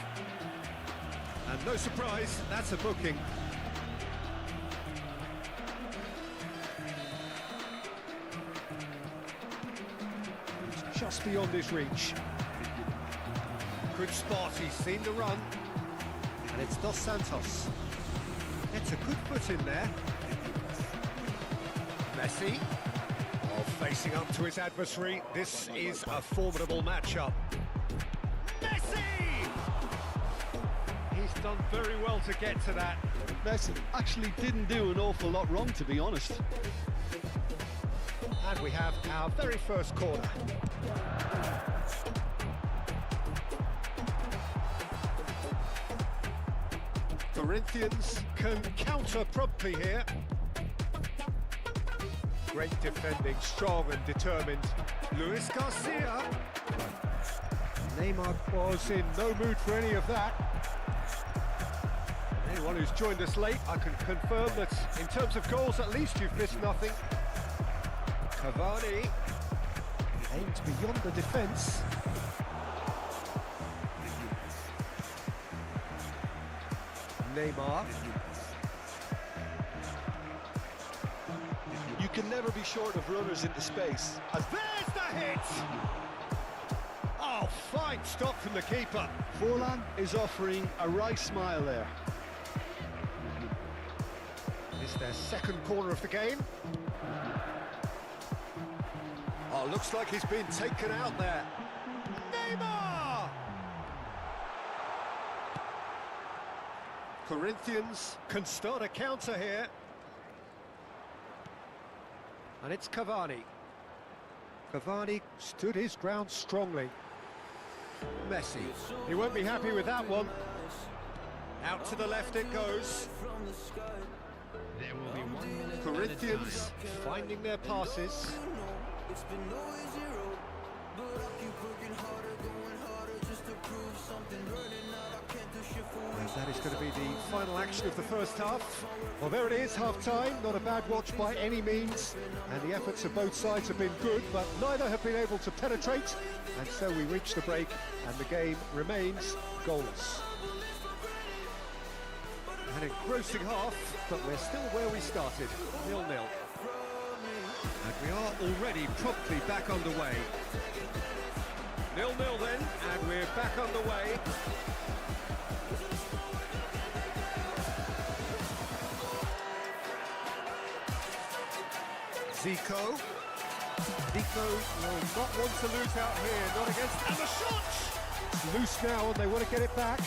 And no surprise, that's a booking. It's just beyond his reach. Good spot, he's seen the run. And it's Dos Santos. It's a good foot in there. Messi. Oh, facing up to his adversary. This is a formidable matchup. Messi! He's done very well to get to that. Messi actually didn't do an awful lot wrong, to be honest. And we have our very first corner. Corinthians can counter promptly here. Great defending, strong and determined. Luis Garcia. Neymar was in no mood for any of that. Anyone who's joined us late, I can confirm that in terms of goals, at least you've missed nothing. Cavani aimed beyond the defence. Neymar. You can never be short of runners into space. And there's the hit! Oh, fine stop from the keeper. Forlan is offering a right smile there. It's their second corner of the game. Oh, looks like he's been taken out there. Neymar! Corinthians can start a counter here. And it's Cavani. Cavani stood his ground strongly. Messi, he won't be happy with that one. Out to the left it goes. There will be 1 minute. Corinthians finding their passes. And that is going to be the final action of the first half. Well, there it is, half-time. Not a bad watch by any means. And the efforts of both sides have been good, but neither have been able to penetrate. And so we reach the break, and the game remains goalless. An engrossing half, but we're still where we started, 0-0. And we are already promptly back underway. 0-0 then, and we're back underway. Zico. Zico will not want to lose out here, not against... And the shot! It's loose now, and they want to get it back.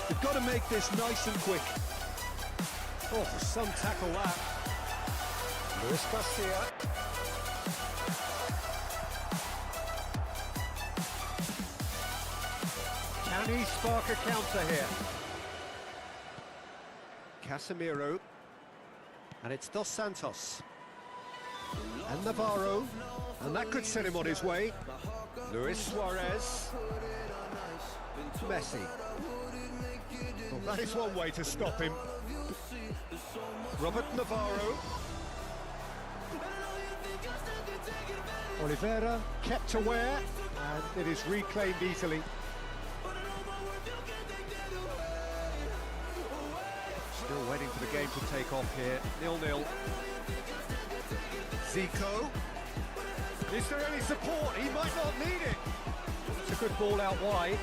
They've got to make this nice and quick. Oh, some tackle that. Luis Garcia. Can he spark a counter here? Casemiro. And it's Dos Santos. And Navarro. And that could set him on his way. Luis Suarez. Messi. Well, that is one way to stop him. Robert Navarro. Oliveira kept aware, and it is reclaimed easily. Still waiting for the game to take off here. 0-0. Zico. Is there any support? He might not need it. It's a good ball out wide.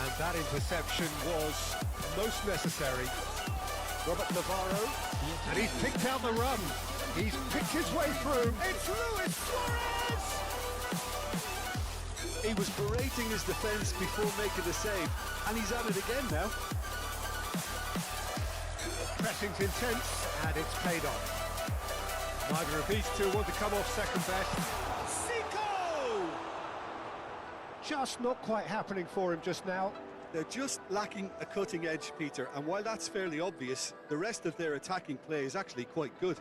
And that interception was most necessary. Robert Navarro, and he's picked out the run. He's picked his way through. It's Luis Suarez! He was berating his defence before making the save, and he's at it again now. Pressing's intense, and it's paid off. Neither of these two want to come off second best. Zico! Just not quite happening for him just now. They're just lacking a cutting edge, Peter, and while that's fairly obvious, the rest of their attacking play is actually quite good.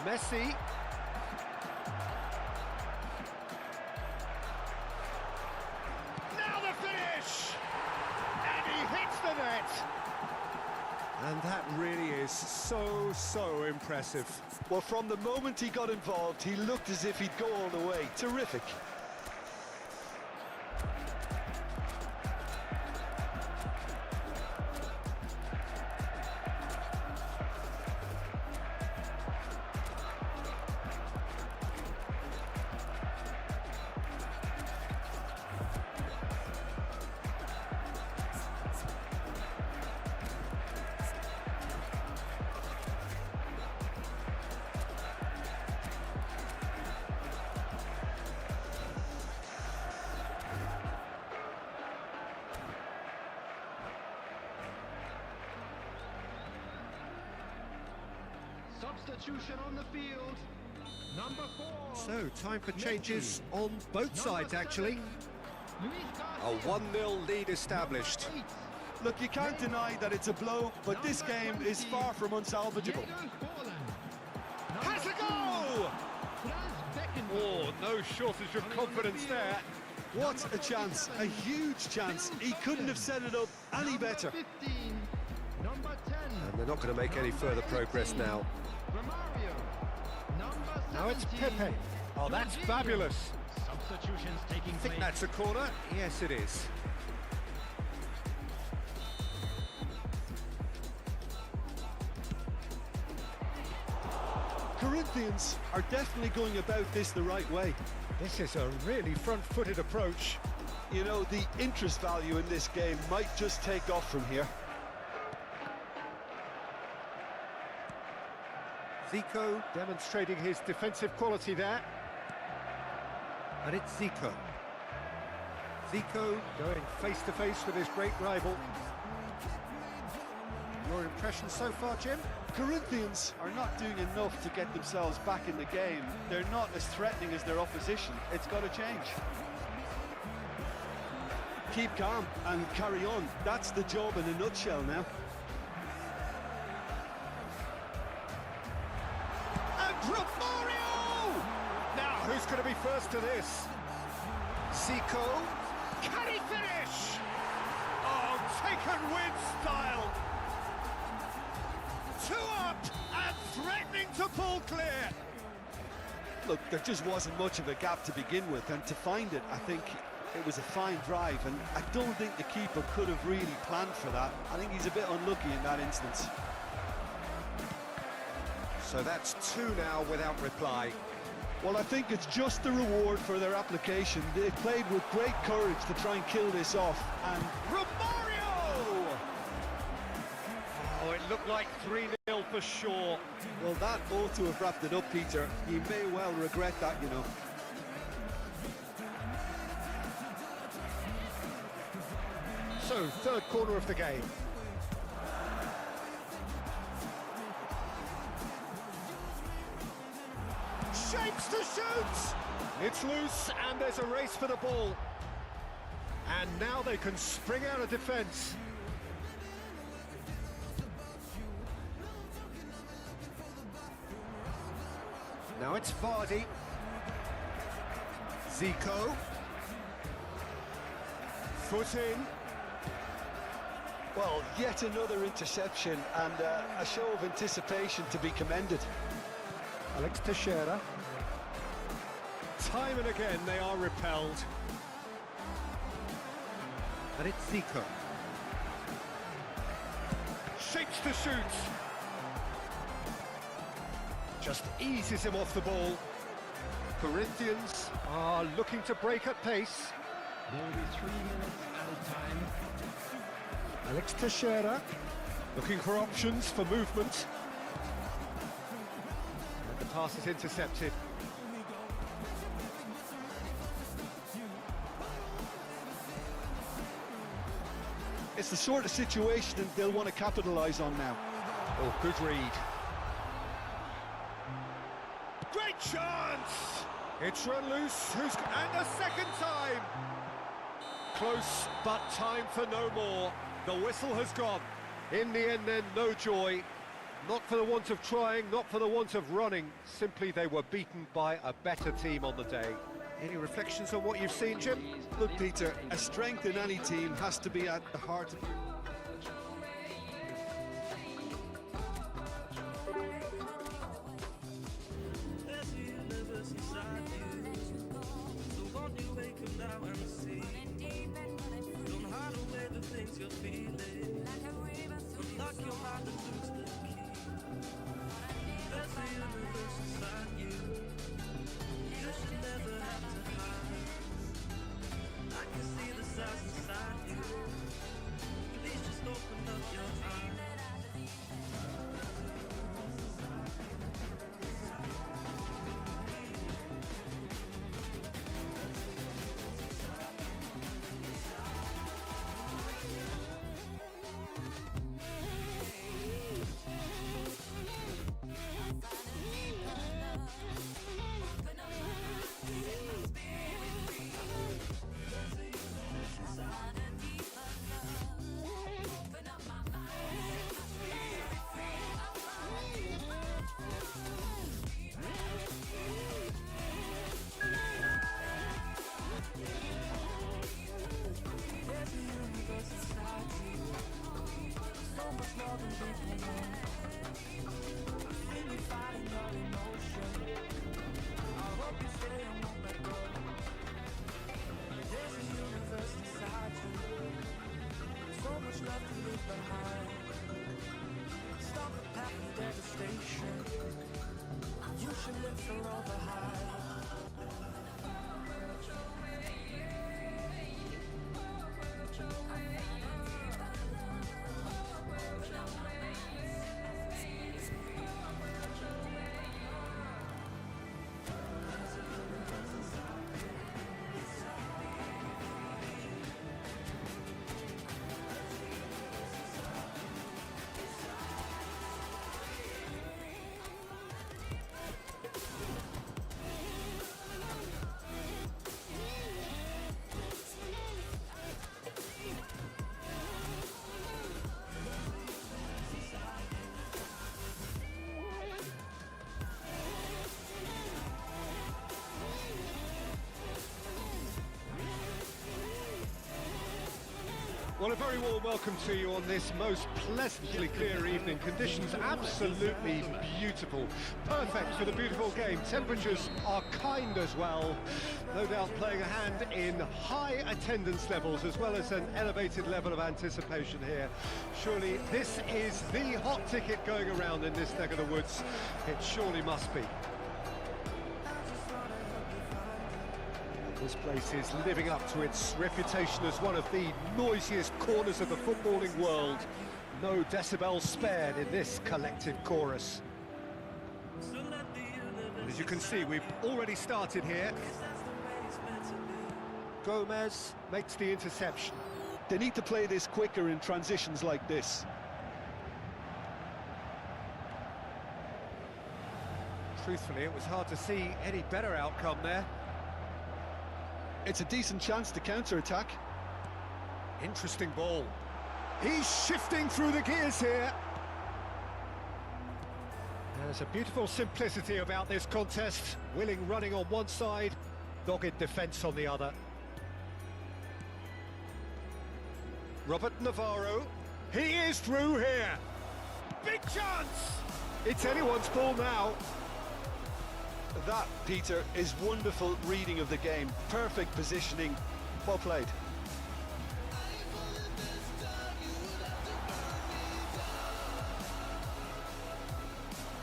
Messi. Now the finish! And he hits the net! And that really is so impressive. Well, from the moment he got involved, he looked as if he'd go all the way. Terrific. Substitution on the field. Number 4. So, time for changes on both sides, actually. A 1-0 lead established. Look, you can't deny that it's a blow, but this game is far from unsalvageable. Has a goal! Oh, no shortage of confidence there. What a chance, a huge chance. He couldn't have set it up any better. 15. Number 10. And they're not going to make any further progress now. Now it's Pepe. Oh, that's fabulous. Substitutions taking I think place. that's a corner. Yes, it is. Corinthians are definitely going about this the right way. This is a really front-footed approach. You know, the interest value in this game might just take off from here. Zico demonstrating his defensive quality there. And it's Zico. Zico going face-to-face with his great rival. Your impression so far, Jim? Corinthians are not doing enough to get themselves back in the game. They're not as threatening as their opposition. It's got to change. Keep calm and carry on. That's the job in a nutshell now. And Romario! Now, who's going to be first to this? Zico. Can he finish? Oh, taken with style. 2 up and threatening to pull clear. Look, there just wasn't much of a gap to begin with, and to find it, I think it was a fine drive, and I don't think the keeper could have really planned for that. I think he's a bit unlucky in that instance. So that's 2 now without reply. Well, I think it's just the reward for their application. They played with great courage to try and kill this off, and Romario! Oh, it looked like 3-0 for sure. well, that ought to have wrapped it up, Peter. You may well regret that, you know. So, third corner of the game. Shapes to shoot! It's loose and there's a race for the ball. And now they can spring out of defence. Now it's Vardy. Zico. Foot in. Well, yet another interception and a show of anticipation to be commended. Alex Teixeira. Time and again they are repelled. And it's Zico. Shapes to shoot. Just eases him off the ball. Corinthians are looking to break at pace. There will be 3 minutes at a time. Alex Teixeira looking for options for movement. And the pass is intercepted. It's the sort of situation that they'll want to capitalise on now. Oh, good read. Great chance! It's run loose, and a second time! Close, but time for no more. The whistle has gone. In the end then, no joy. Not for the want of trying, not for the want of running. Simply they were beaten by a better team on the day. Any reflections on what you've seen, Jim? Look, Peter, a strength in any team has to be at the heart of it. Well, a very warm welcome to you on this most pleasantly clear evening. Conditions absolutely beautiful. Perfect for the beautiful game. Temperatures are kind as well. No doubt playing a hand in high attendance levels as well as an elevated level of anticipation here. Surely this is the hot ticket going around in this neck of the woods. It surely must be. This place is living up to its reputation as one of the noisiest corners of the footballing world. No decibels spared in this collective chorus. And as you can see, we've already started here. Gomez makes the interception. They need to play this quicker in transitions like this. Truthfully, it was hard to see any better outcome there. It's a decent chance to counter-attack. Interesting ball. He's shifting through the gears here. There's a beautiful simplicity about this contest. Willing running on one side, dogged defence on the other. Robert Navarro. He is through here. Big chance! It's anyone's ball now. That, Peter, is wonderful reading of the game. Perfect positioning. Well played.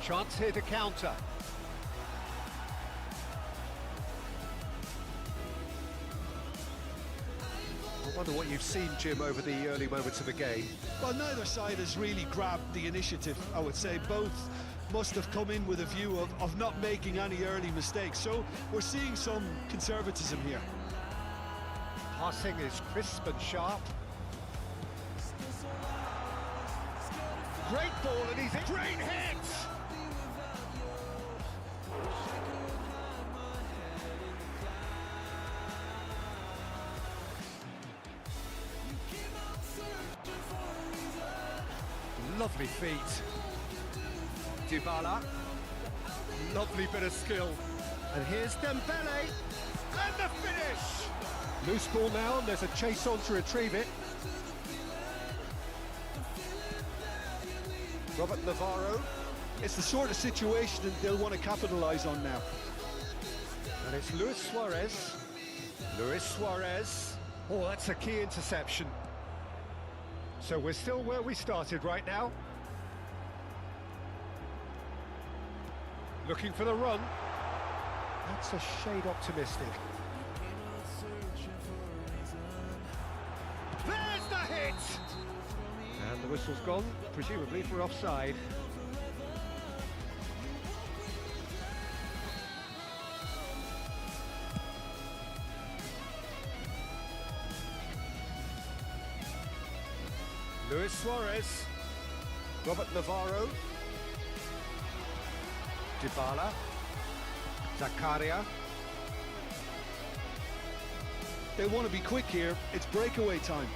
Chance here to counter. I wonder what you've seen, Jim, over the early moments of the game. Well, neither side has really grabbed the initiative, I would say. Both must have come in with a view of not making any early mistakes. So we're seeing some conservatism here. Passing is crisp and sharp. Great ball, and he's a great hit! Lovely feet. Dybala. Lovely bit of skill. And here's Dembele. And the finish! Loose ball now, and there's a chase on to retrieve it. Robert Navarro. It's the sort of situation that they'll want to capitalise on now. And it's Luis Suarez. Luis Suarez. Oh, that's a key interception. So we're still where we started right now. Looking for the run. That's a shade optimistic. There's the hit! And the whistle's gone, presumably for offside. Luis Suarez, Robert Navarro, Dybala, Zakaria. They want to be quick here. It's breakaway time.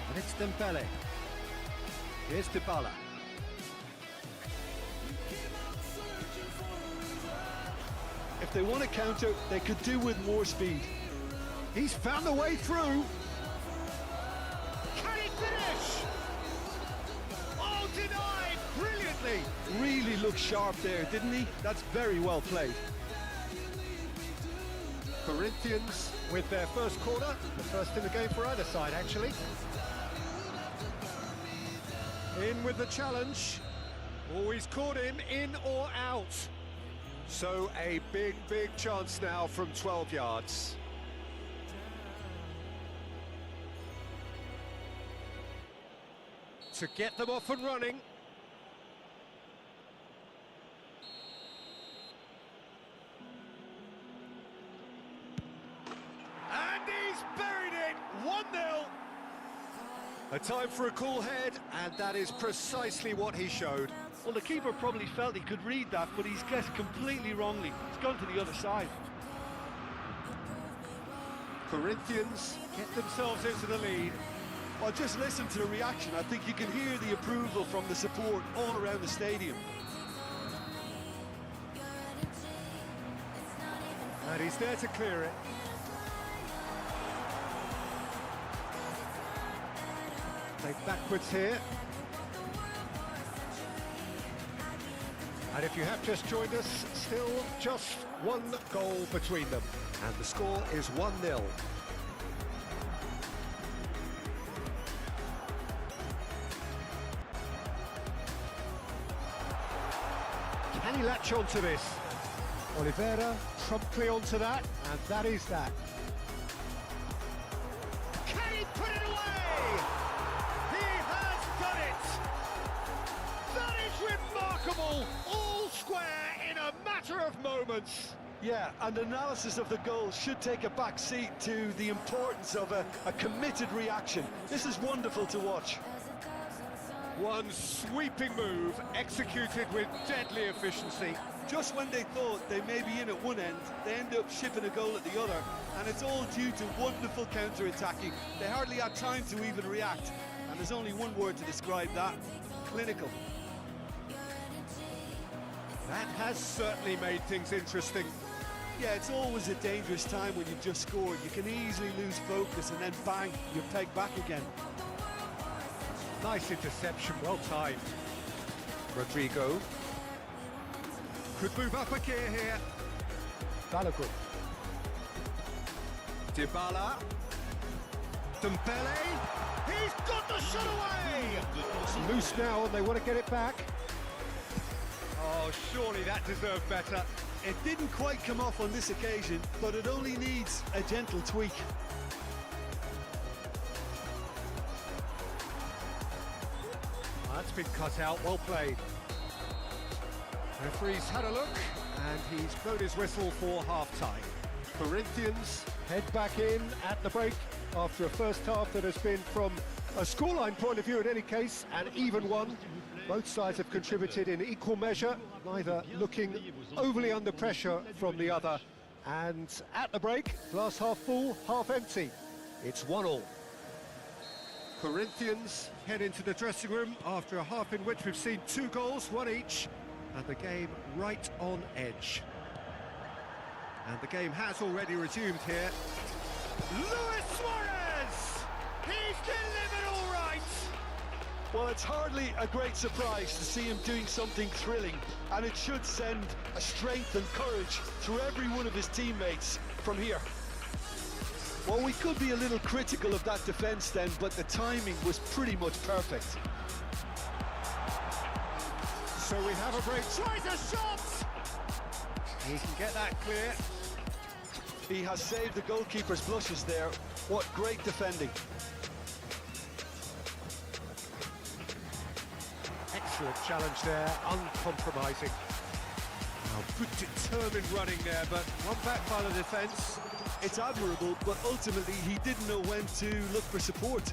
And it's Dembele. Here's Dybala. If they want to counter, they could do with more speed. He's found a way through. Can he finish? Oh, denied! Brilliantly! Really looked sharp there, didn't he? That's very well played. Corinthians with their first corner, the first in the game for either side, actually. In with the challenge. Always caught him in or out. So a big, big chance now from 12 yards. To get them off and running. And he's buried it! 1-0. A time for a cool head, and that is precisely what he showed. Well, the keeper probably felt he could read that, but he's guessed completely wrongly. He's gone to the other side. Corinthians get themselves into the lead. Well, just listen to the reaction. I think you can hear the approval from the support all around the stadium. And he's there to clear it. Played backwards here. And if you have just joined us, still just one goal between them. And the score is 1-0. Can he latch onto this? Oliveira promptly onto that, and that is that. Can he put it away? He has done it! That is remarkable! All square in a matter of moments. Yeah, and analysis of the goal should take a back seat to the importance of a committed reaction. This is wonderful to watch. One sweeping move, executed with deadly efficiency. Just when they thought they may be in at one end, they end up shipping a goal at the other, and it's all due to wonderful counter-attacking. They hardly had time to even react, and there's only one word to describe that: clinical. That has certainly made things interesting. Yeah, it's always a dangerous time when you've just scored. You can easily lose focus and then bang, you're pegged back again. Nice interception, well timed. Rodrigo could move up a gear here. Balogun. Dybala. Dembele. He's got the shot away! It's loose now and they want to get it back. Oh, surely that deserved better. It didn't quite come off on this occasion, but it only needs a gentle tweak. That's been cut out, well played. Referee's had a look, and he's blown his whistle for half-time. Corinthians head back in at the break after a first half that has been, from a scoreline point of view in any case, an even one. Both sides have contributed in equal measure, neither looking overly under pressure from the other. And at the break, glass half full, half empty. It's 1-1. Corinthians head into the dressing room after a half in which we've seen 2 goals, 1 each, and the game right on edge. And the game has already resumed here. Luis Suarez! He's delivered all right! Well, it's hardly a great surprise to see him doing something thrilling, and it should send a strength and courage through every one of his teammates from here. Well, we could be a little critical of that defence then, but the timing was pretty much perfect. So we have a break. Tries a shot! He can get that clear. He has saved the goalkeeper's blushes there. What great defending. Excellent challenge there, uncompromising. Now, good determined running there, but one back by the defence. It's admirable, but ultimately he didn't know when to look for support.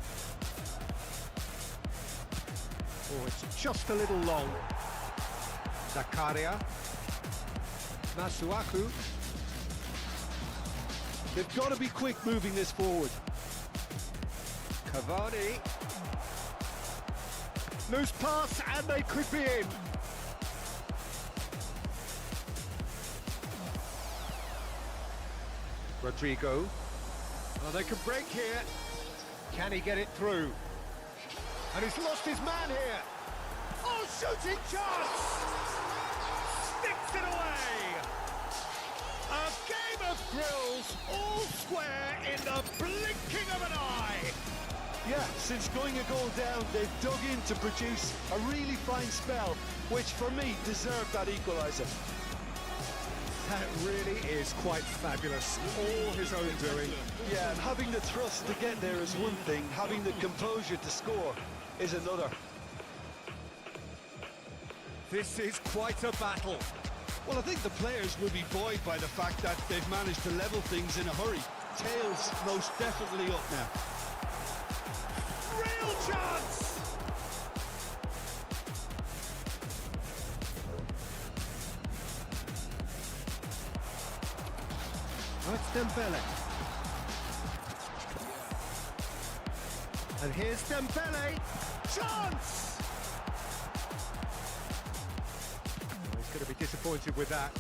Oh, it's just a little long. Zakaria. Masuaku. They've got to be quick moving this forward. Cavani. Loose pass, and they could be in. Rodrigo. Oh, they can break here. Can he get it through? And he's lost his man here. Oh, shooting chance! Sticks it away! A game of thrills, all square in the blinking of an eye. Yeah, since going a goal down, they've dug in to produce a really fine spell, which for me deserved that equaliser. That really is quite fabulous, all his own doing. Yeah, and having the thrust to get there is one thing, having the composure to score is another. This is quite a battle. Well, I think the players will be buoyed by the fact that they've managed to level things in a hurry. Tails most definitely up now. Real chance! That's Dembele. And here's Dembele. Chance! He's going to be disappointed with that.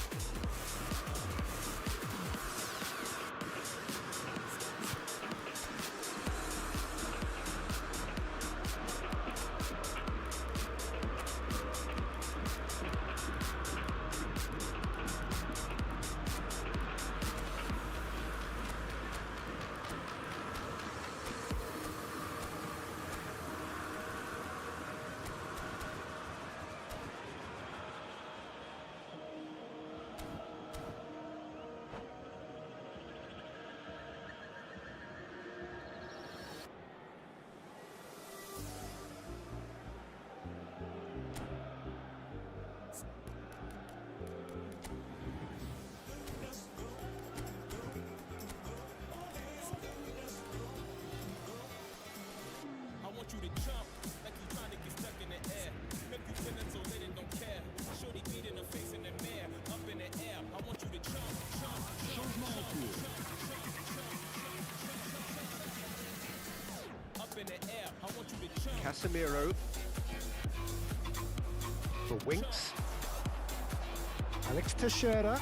Casemiro. For Winks. Alex Teixeira.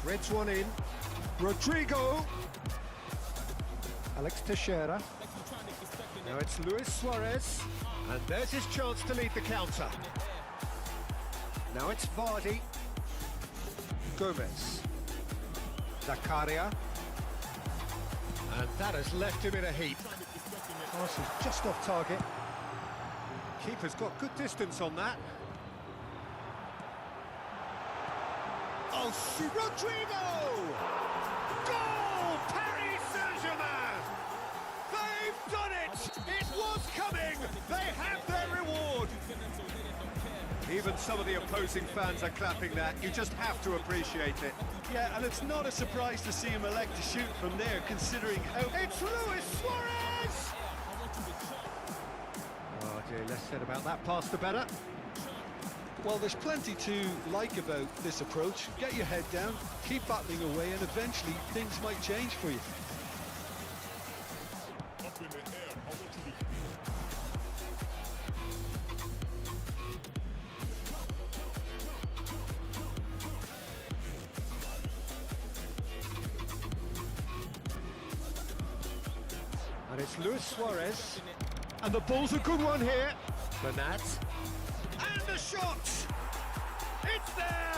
Threads one in. Rodrigo. Alex Teixeira. Now it's Luis Suarez. And there's his chance to lead the counter. Now it's Vardy. Gomez. Zakaria. And that has left him in a heap. Pass is just off target. Keeper's got good distance on that. Oh, Rodrigo! Goal! Paris Saint-Germain! They've done it! It was coming! They have their reward! Even some of the opposing fans are clapping that. You just have to appreciate it. Yeah, and it's not a surprise to see him elect to shoot from there, considering how... It's Luis Suarez! Oh dear, less said about that pass the better. Well, there's plenty to like about this approach. Get your head down, keep battling away, and eventually things might change for you. And it's Luis Suarez. And the ball's a good one here. Bernat. And the shot! It's there!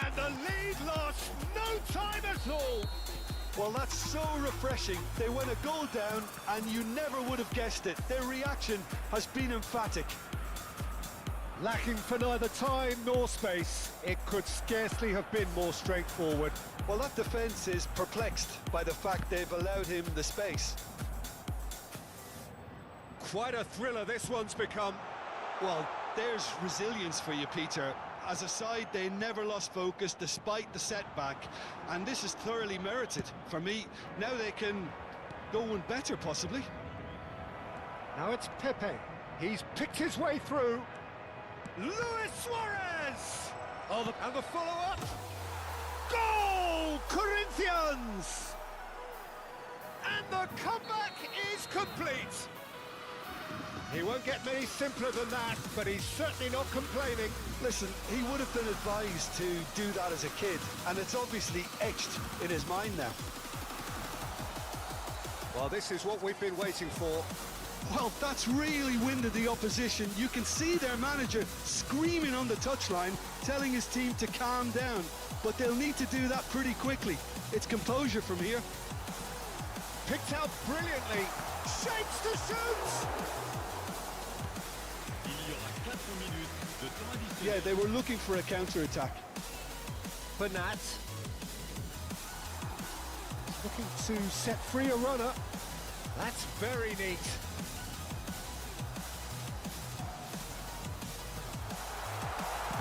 And the lead lost no time at all! Well, that's so refreshing. They went a goal down, and you never would have guessed it. Their reaction has been emphatic. Lacking for neither time nor space, it could scarcely have been more straightforward. Well, that defence is perplexed by the fact they've allowed him the space. Quite a thriller this one's become. Well, there's resilience for you, Peter. As a side, they never lost focus despite the setback, and this is thoroughly merited. For me, now they can go one better, possibly. Now it's Pepe. He's picked his way through. Luis Suarez! Oh, and the follow-up. Goal! Corinthians! And the comeback is complete. He won't get many simpler than that, but he's certainly not complaining. Listen, he would have been advised to do that as a kid, and it's obviously etched in his mind now. Well, this is what we've been waiting for. Well, that's really winded the opposition. You can see their manager screaming on the touchline, telling his team to calm down, but they'll need to do that pretty quickly. It's composure from here. Picked out brilliantly. Shapes to shoot! Yeah, they were looking for a counter-attack. Bernat. Looking to set free a runner. That's very neat.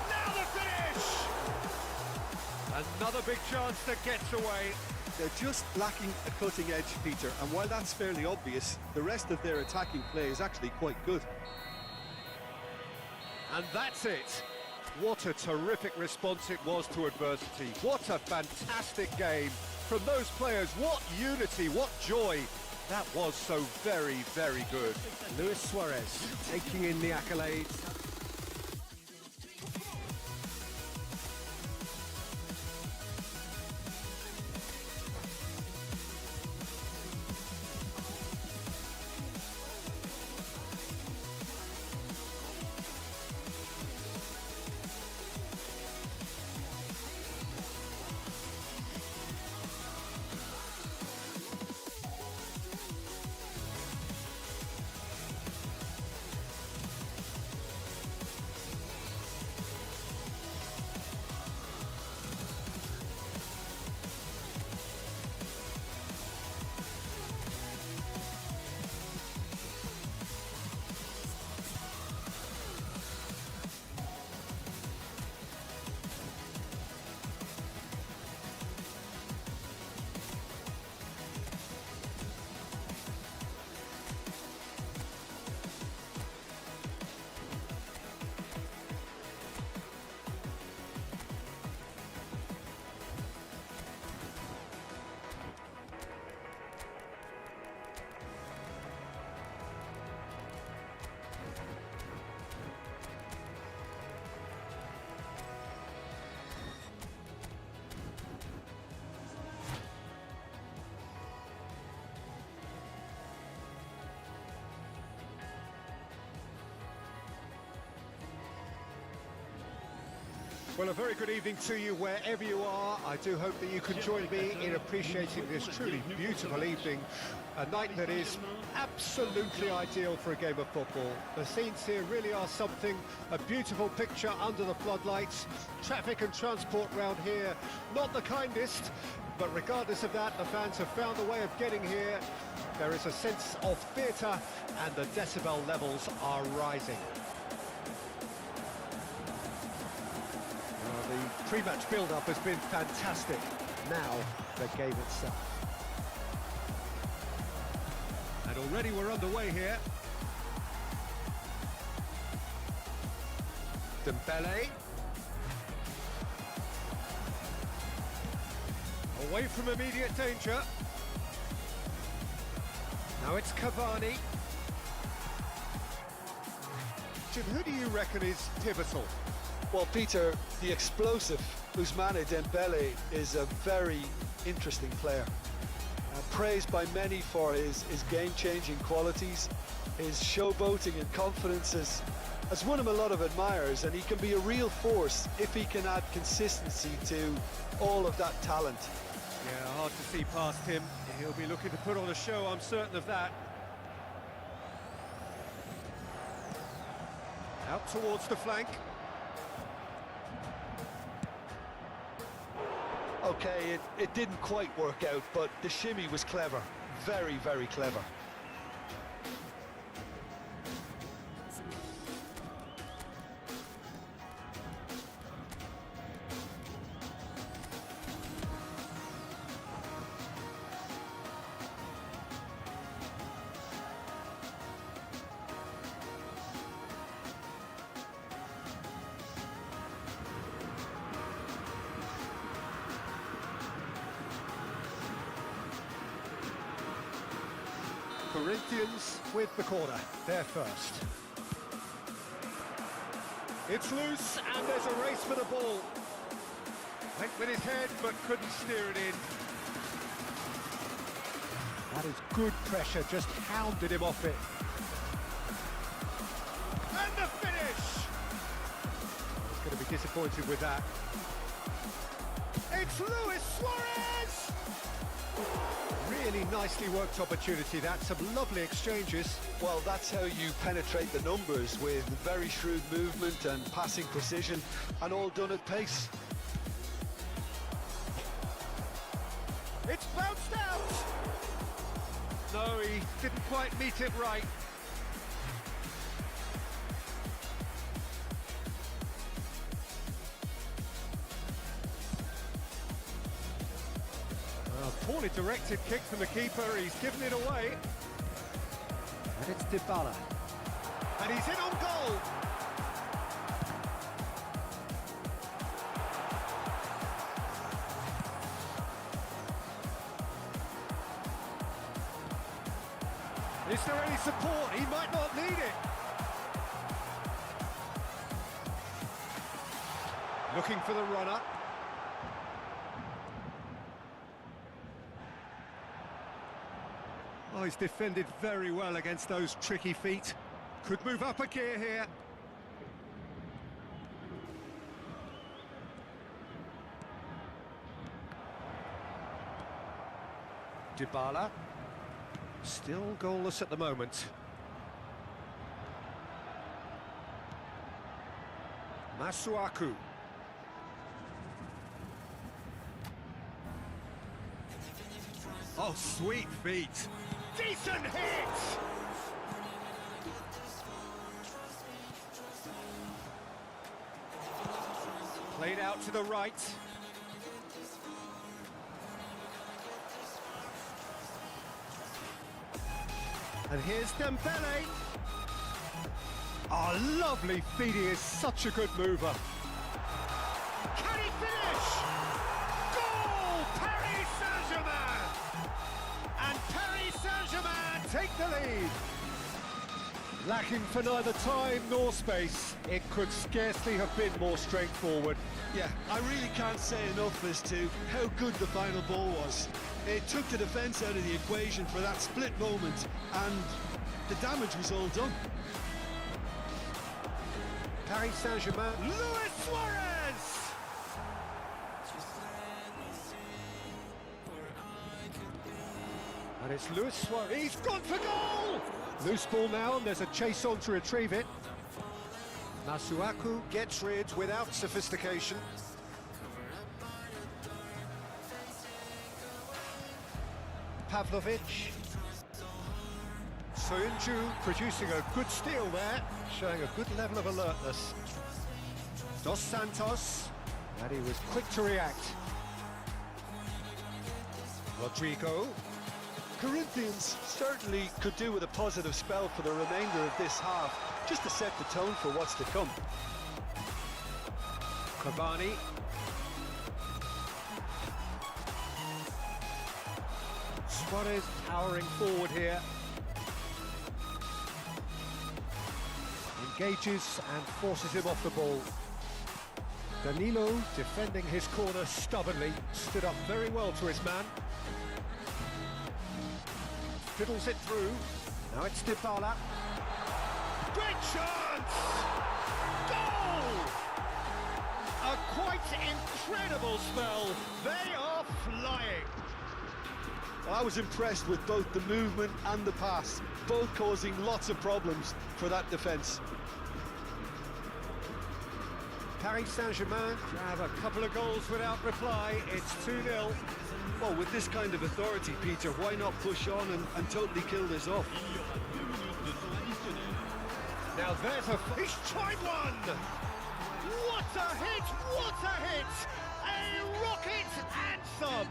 Now the finish! Another big chance that gets away. They're just lacking a cutting edge, Peter, and while that's fairly obvious, the rest of their attacking play is actually quite good. And that's it. What a terrific response it was to adversity. What a fantastic game from those players. What unity, what joy. That was so very, very good. Luis Suarez taking in the accolades. Well, a very good evening to you wherever you are. I do hope that you can join me in appreciating this truly beautiful evening, a night that is absolutely ideal for a game of football. The scenes here really are something, a beautiful picture under the floodlights. Traffic and transport round here, not the kindest, but regardless of that, the fans have found a way of getting here. There is a sense of theatre and the decibel levels are rising. The pre-match build-up has been fantastic. Now, the game itself. And already we're underway here. Dembele. Away from immediate danger. Now it's Cavani. Jim, who do you reckon is pivotal? Well, Peter, the explosive Ousmane Dembele is a very interesting player. Praised by many for his game-changing qualities. His showboating and confidence has won him a lot of admirers, and he can be a real force if he can add consistency to all of that talent. Yeah, hard to see past him. He'll be looking to put on a show, I'm certain of that. Out towards the flank. Okay, it didn't quite work out, but the shimmy was clever. Very, very clever. Corinthians with the corner, they're first. It's loose and there's a race for the ball. Went with his head but couldn't steer it in. That is good pressure, just hounded him off it. And the finish! He's going to be disappointed with that. It's Luis Suarez! Really nicely worked opportunity, that. Some lovely exchanges. Well, that's how you penetrate the numbers, with very shrewd movement and passing precision, and all done at pace. It's bounced out! No, he didn't quite meet it right. Poorly directed kick from the keeper, he's given it away. And it's Dybala. And he's in on goal! Is there any support? He might not need it. Looking for the runner. Oh, he's defended very well against those tricky feet. Could move up a gear here. Dybala. Still goalless at the moment. Masuaku. Oh, sweet feet. Decent hit! Played out to the right. And here's Dembele. Oh, lovely feet. He is such a good mover. Can he finish? Goal! Paris Saint-Germain! And Paris Saint-Germain take the lead. Lacking for neither time nor space, it could scarcely have been more straightforward. Yeah, I really can't say enough as to how good the final ball was. It took the defence out of the equation for that split moment, and the damage was all done. Paris Saint-Germain, Luis Suarez! And it's Luis Suarez. He's gone for goal! Loose ball now, and there's a chase on to retrieve it. Masuaku gets rid without sophistication. Pavlovic. Soyuncu producing a good steal there, showing a good level of alertness. Dos Santos, and he was quick to react. Rodrigo. Corinthians certainly could do with a positive spell for the remainder of this half, just to set the tone for what's to come. Cavani. Suarez towering forward here. Engages and forces him off the ball. Danilo defending his corner stubbornly, stood up very well to his man. Fiddles it through. Now it's Dybala. Great chance! Goal! A quite incredible spell. They are flying. Well, I was impressed with both the movement and the pass, both causing lots of problems for that defence. Paris Saint-Germain have a couple of goals without reply. It's 2-0. Well, with this kind of authority, Peter, why not push on and totally kill this off? Now there's a... He's tried one! What a hit! What a hit! A rocket anthem!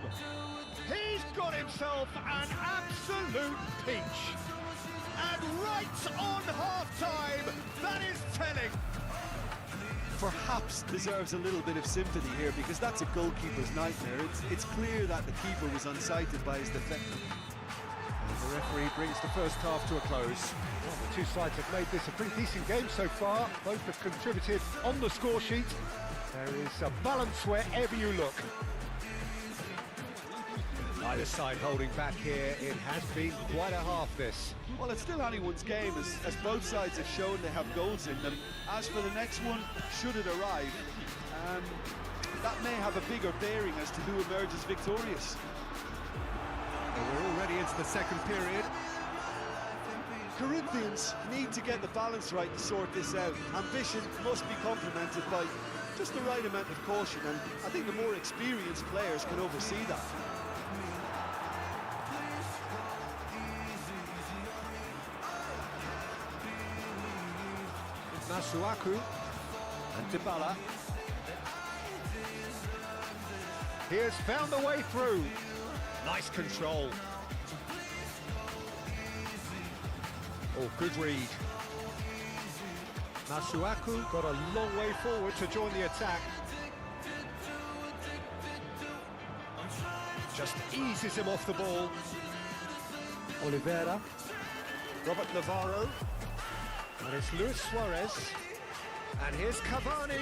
He's got himself an absolute peach. And right on half-time, that is telling. Perhaps deserves a little bit of sympathy here, because that's a goalkeeper's nightmare. It's clear that the keeper was unsighted by his defender. And the referee brings the first half to a close. Well, the two sides have made this a pretty decent game so far. Both have contributed on the score sheet. There is a balance wherever you look. Either side holding back here. It has been quite a half, this. Well, it's still anyone's game, as both sides have shown they have goals in them. As for the next one, should it arrive, that may have a bigger bearing as to who emerges victorious. And we're already into the second period. Corinthians need to get the balance right to sort this out. Ambition must be complemented by just the right amount of caution, and I think the more experienced players can oversee that. Masuaku and Dybala. He has found the way through. Nice control. Oh, good read. Masuaku got a long way forward to join the attack. Just eases him off the ball. Oliveira. Robert Navarro. And it's Luis Suarez. And here's Cavani.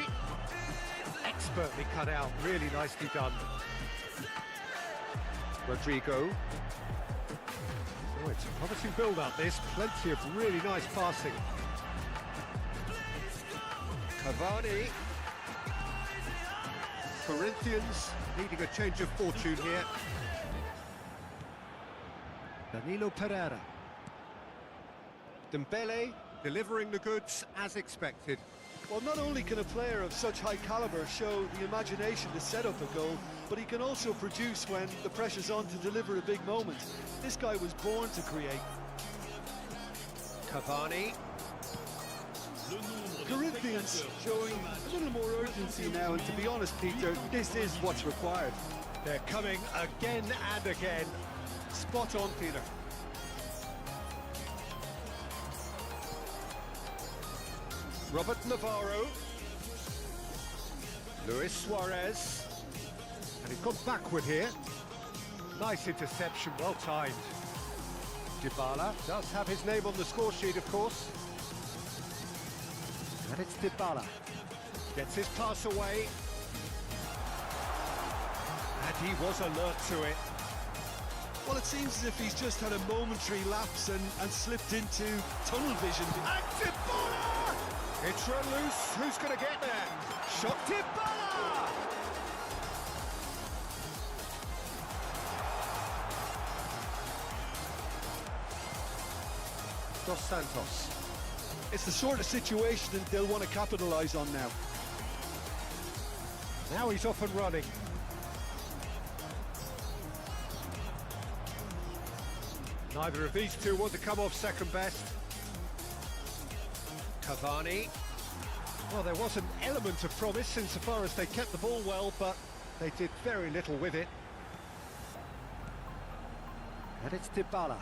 Expertly cut out, really nicely done. Rodrigo. Oh, it's a promising build-up, this. Plenty of really nice passing. Cavani. Corinthians needing a change of fortune here. Danilo Pereira. Dembele delivering the goods as expected. Well, not only can a player of such high caliber show the imagination to set up a goal, but he can also produce when the pressure's on to deliver a big moment. This guy was born to create. Cavani. Corinthians showing a little more urgency now, and to be honest, Peter, this is what's required. They're coming again and again. Spot on, Peter. Robert Navarro. Luis Suarez. And he's gone backward here. Nice interception, well timed. Dybala does have his name on the score sheet, of course. And it's Dybala. Gets his pass away. And he was alert to it. Well, it seems as if he's just had a momentary lapse and slipped into tunnel vision. And Dybala! It's run loose. Who's going to get there? Shot Dybala! Dos Santos. It's the sort of situation that they'll want to capitalise on now. Now he's off and running. Neither of these two want to come off second best. Cavani. Well, there was an element of promise insofar as they kept the ball well, but they did very little with it. And it's Dybala.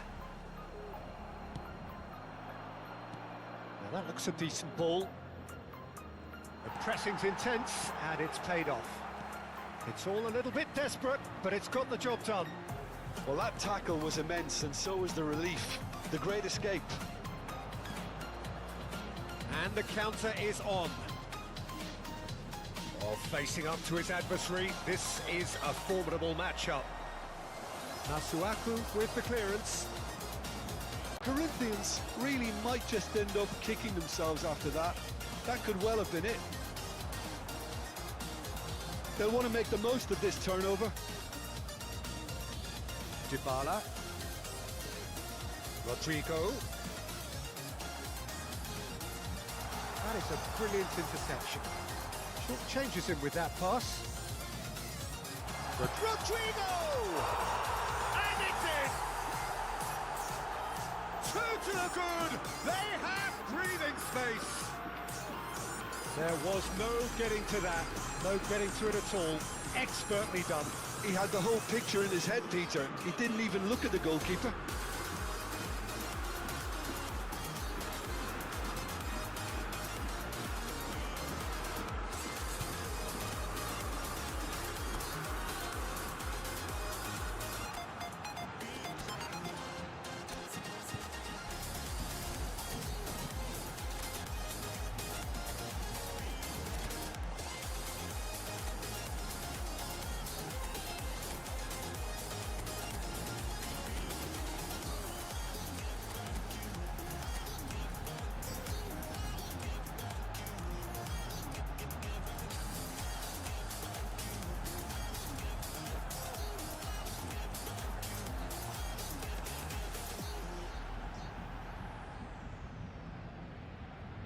Now that looks a decent ball. The pressing's intense, and it's paid off. It's all a little bit desperate, but it's got the job done. Well, that tackle was immense, and so was the relief. The great escape. And the counter is on. Well, facing up to his adversary, this is a formidable matchup. Masuaku with the clearance. Corinthians really might just end up kicking themselves after that. That could well have been it. They'll want to make the most of this turnover. Dybala. Rodrigo. That is a brilliant interception. Short changes him with that pass. Rodrigo! And it's in! Two to the good! They have breathing space! There was no getting to that, no getting to it at all. Expertly done. He had the whole picture in his head, Peter. He didn't even look at the goalkeeper.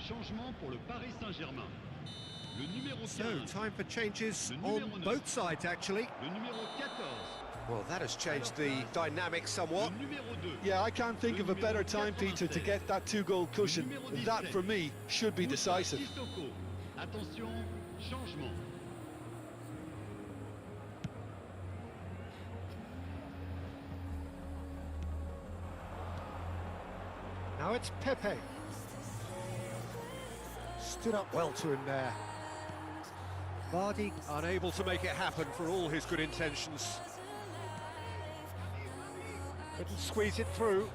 Changement pour le Paris Saint-Germain. Le numéro 15. So, time for changes Le numéro on 9. both sides, actually. Le numéro 14. Well, that has changed the dynamic somewhat. Le numéro 2. Yeah, I can't think of a better time, Peter, to get that two-goal cushion. That, for me, should be decisive. Sissoko. Attention, changement. Now it's Pepe. Stood up well to him there. Vardy unable to make it happen for all his good intentions. Couldn't squeeze it through.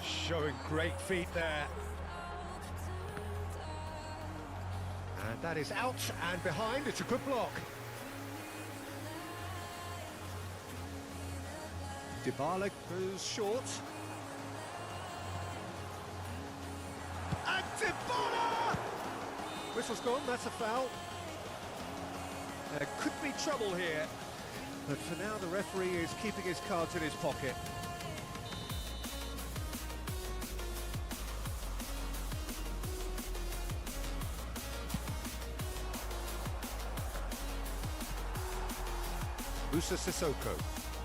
Showing great feet there. And that is out and behind. It's a good block. Dybala goes short. And Dybala! Whistle's gone, that's a foul. There could be trouble here. But for now, the referee is keeping his cards in his pocket. Musa Sissoko.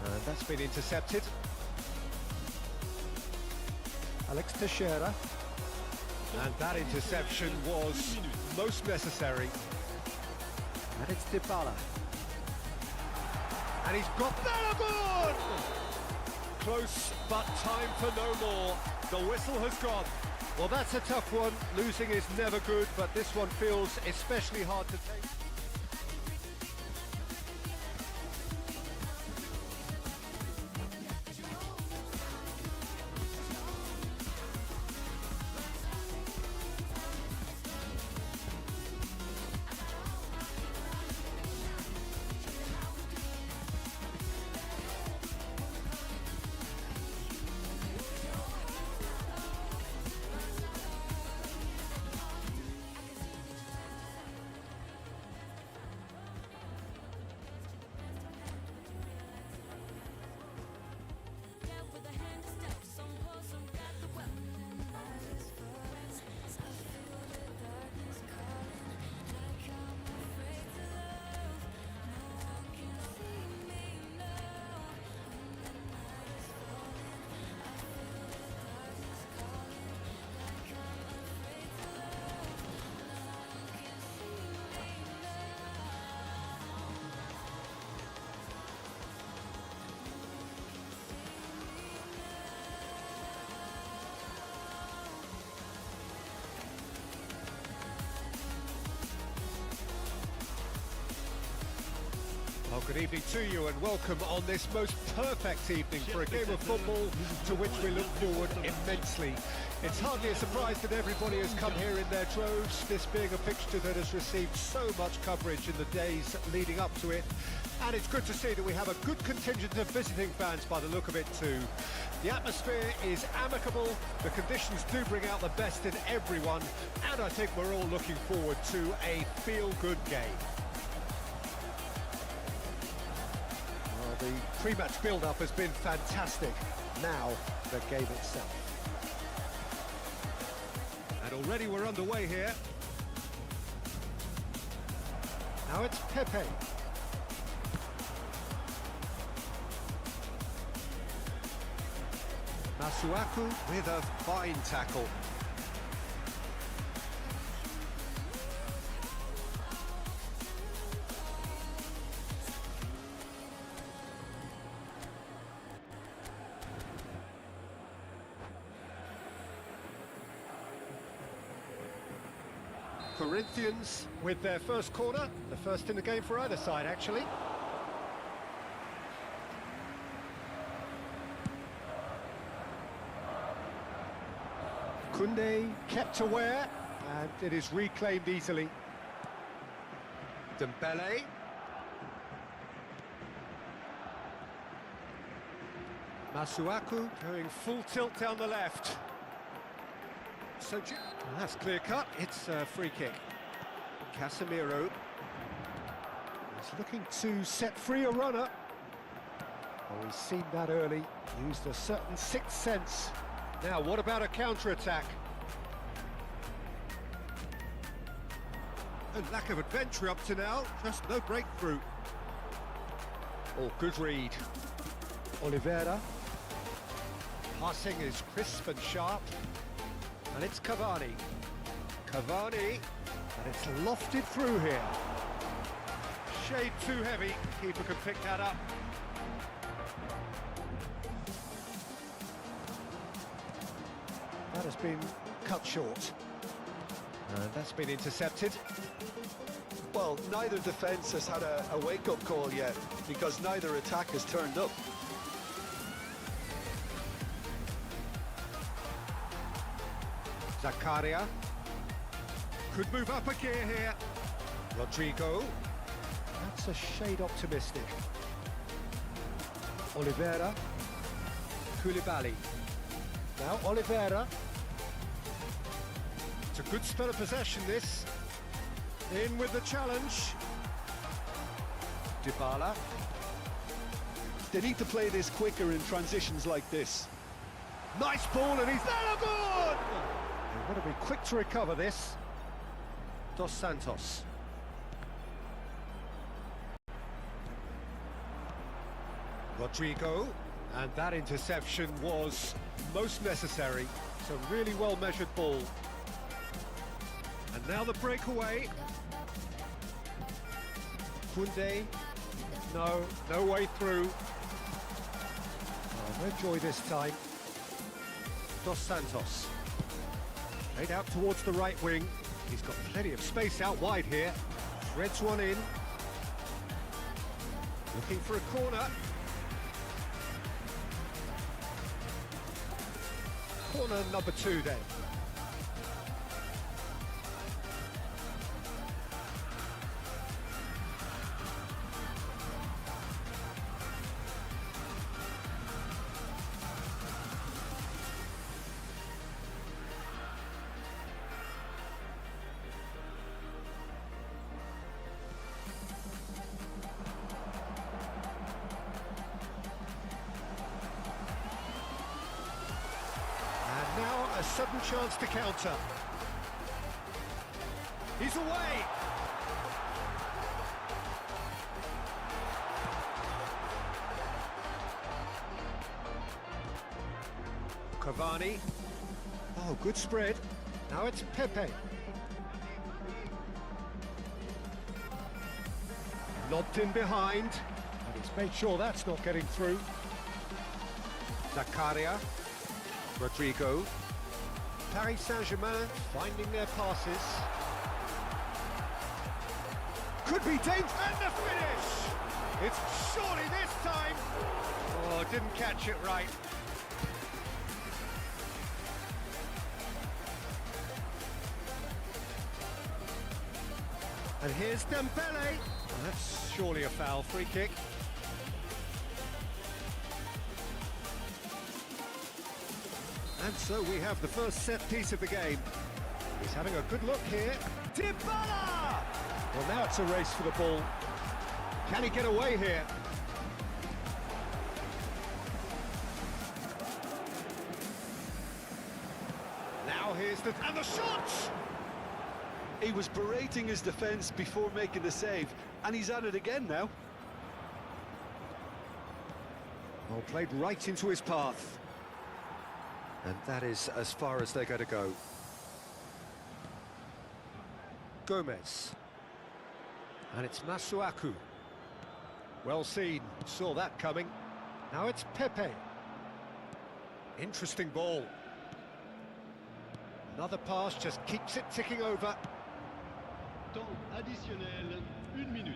And that's been intercepted. Alex Teixeira. And that interception was most necessary. And it's Dybala. And he's got Balogun! Close, but time for no more. The whistle has gone. Well, that's a tough one. Losing is never good, but this one feels especially hard to take. Well, good evening to you and welcome on this most perfect evening for a game of football to which we look forward immensely. It's hardly a surprise that everybody has come here in their droves, this being a fixture that has received so much coverage in the days leading up to it. And it's good to see that we have a good contingent of visiting fans by the look of it too. The atmosphere is amicable, the conditions do bring out the best in everyone, and I think we're all looking forward to a feel-good game. Well, the pre-match build-up has been fantastic. Now, the game itself. And already we're underway here. Now it's Pepe. Masuaku with a fine tackle. Corinthians with their first corner, the first in the game for either side actually. Kunde kept aware, and it is reclaimed easily. Dembele. Masuaku going full tilt down the left. So well, that's clear cut, it's a free kick. Casemiro is looking to set free a runner. Oh, he's seen that early, used a certain sixth sense. Now, what about a counter-attack? A lack of adventure up to now, just no breakthrough. Oh, good read. Oliveira. Passing is crisp and sharp. And it's Cavani. Cavani, and it's lofted through here. Shade too heavy, keeper can pick that up. That has been cut short. And that's been intercepted. Well, neither defence has had a wake-up call yet, because neither attack has turned up. Zakaria. Could move up a gear here. Rodrigo. That's a shade optimistic. Oliveira. Koulibaly. Now Oliveira. It's a good spell of possession, this. In with the challenge. Dybala. They need to play this quicker in transitions like this. Nice ball, and he's there, good! They've got to be quick to recover this. Dos Santos. Rodrigo. And that interception was most necessary. It's a really well-measured ball. And now the breakaway. Kunde. No way through. Oh, no joy this time. Dos Santos. Played out towards the right wing. He's got plenty of space out wide here. Threads one in. Looking for a corner. Corner number 2 then. Now a sudden chance to counter. He's away. Cavani. Oh, good spread. Now it's Pepe. Lobbed in behind. And he's made sure that's not getting through. Zakaria. Rodrigo. Paris Saint-Germain finding their passes. Could be dangerous. And the finish! It's surely this time. Oh, didn't catch it right. And here's Dembele. Well, that's surely a foul, free kick. And so we have the first set piece of the game. He's having a good look here. Dybala! Well, now it's a race for the ball. Can he get away here? Now here's and the shot! He was berating his defence before making the save, and he's at it again now. Well, played right into his path. And that is as far as they're going to go. Gomez. And it's Masuaku. Well seen, saw that coming. Now it's Pepe. Interesting ball. Another pass just keeps it ticking over. Temps additionnel, 1 minute.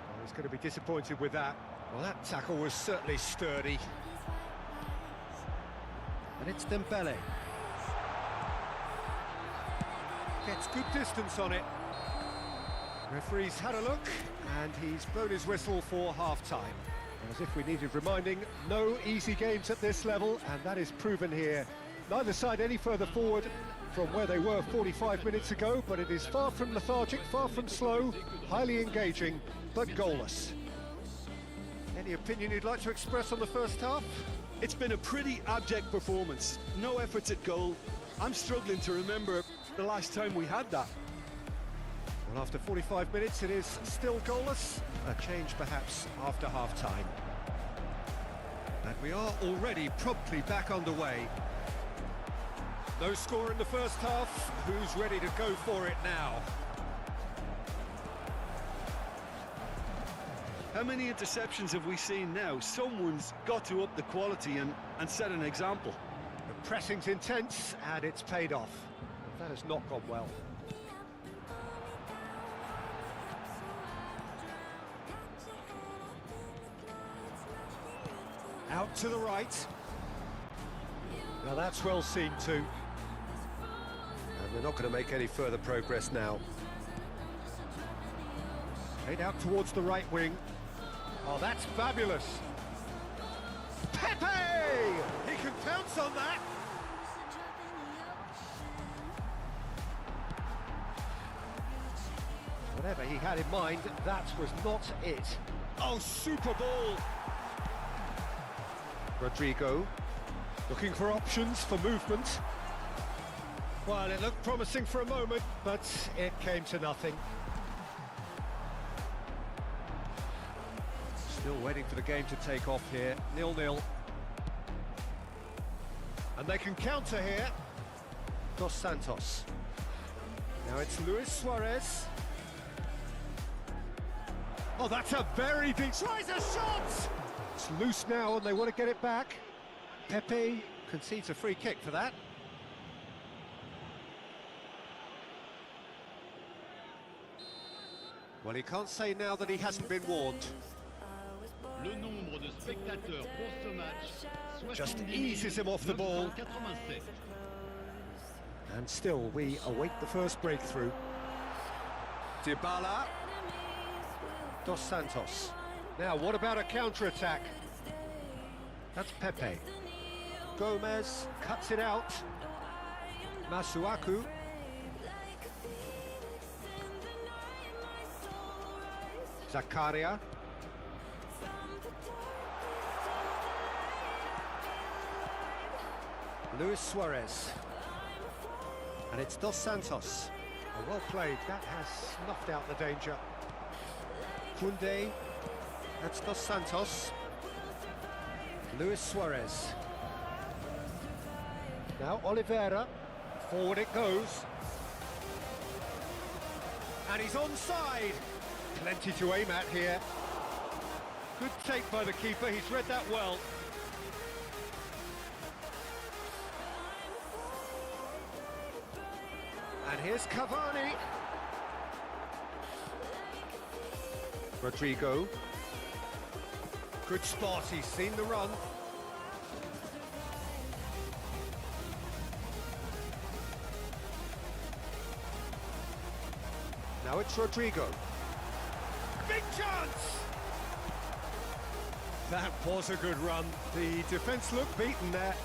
Oh, he's going to be disappointed with that. Well, that tackle was certainly sturdy. And it's Dembele. Gets good distance on it. Referee's had a look, and he's blown his whistle for half-time. As if we needed reminding, no easy games at this level, and that is proven here. Neither side any further forward from where they were 45 minutes ago, but it is far from lethargic, far from slow, highly engaging, but goalless. Any opinion you'd like to express on the first half? It's been a pretty abject performance. No efforts at goal. I'm struggling to remember the last time we had that. Well, after 45 minutes, it is still goalless. A change, perhaps, after half-time. And we are already promptly back underway. No score in the first half. Who's ready to go for it now? How many interceptions have we seen now? Someone's got to up the quality and set an example. The pressing's intense, and it's paid off. That has not gone well. Out to the right. Now that's well seen too. And they're not going to make any further progress now. Played out towards the right wing. Oh, that's fabulous. Pepe! He can pounce on that. Whatever he had in mind, that was not it. Oh, super ball. Rodrigo, looking for options for movement. Well, it looked promising for a moment, but it came to nothing. Still waiting for the game to take off here, 0-0. And they can counter here. Dos Santos. Now it's Luis Suarez. Oh, that's a very deep... Tries a shot! It's loose now and they want to get it back. Pepe concedes a free kick for that. Well, he can't say now that he hasn't been warned. Le nombre de spectateurs pour ce match, Just eases him off the ball. 987. And still, we await the first breakthrough. Dybala. Dos Santos. Now, what about a counter-attack? That's Pepe. Gomez cuts it out. Masuaku. Zakaria. Luis Suarez. And it's Dos Santos. Oh, well played. That has snuffed out the danger. Kunde. That's Dos Santos. Luis Suarez. Now Oliveira. Forward it goes. And he's onside. Plenty to aim at here. Good take by the keeper. He's read that well. And here's Cavani. Rodrigo. Good spot, he's seen the run. Now it's Rodrigo. Big chance! That was a good run. The defence looked beaten there.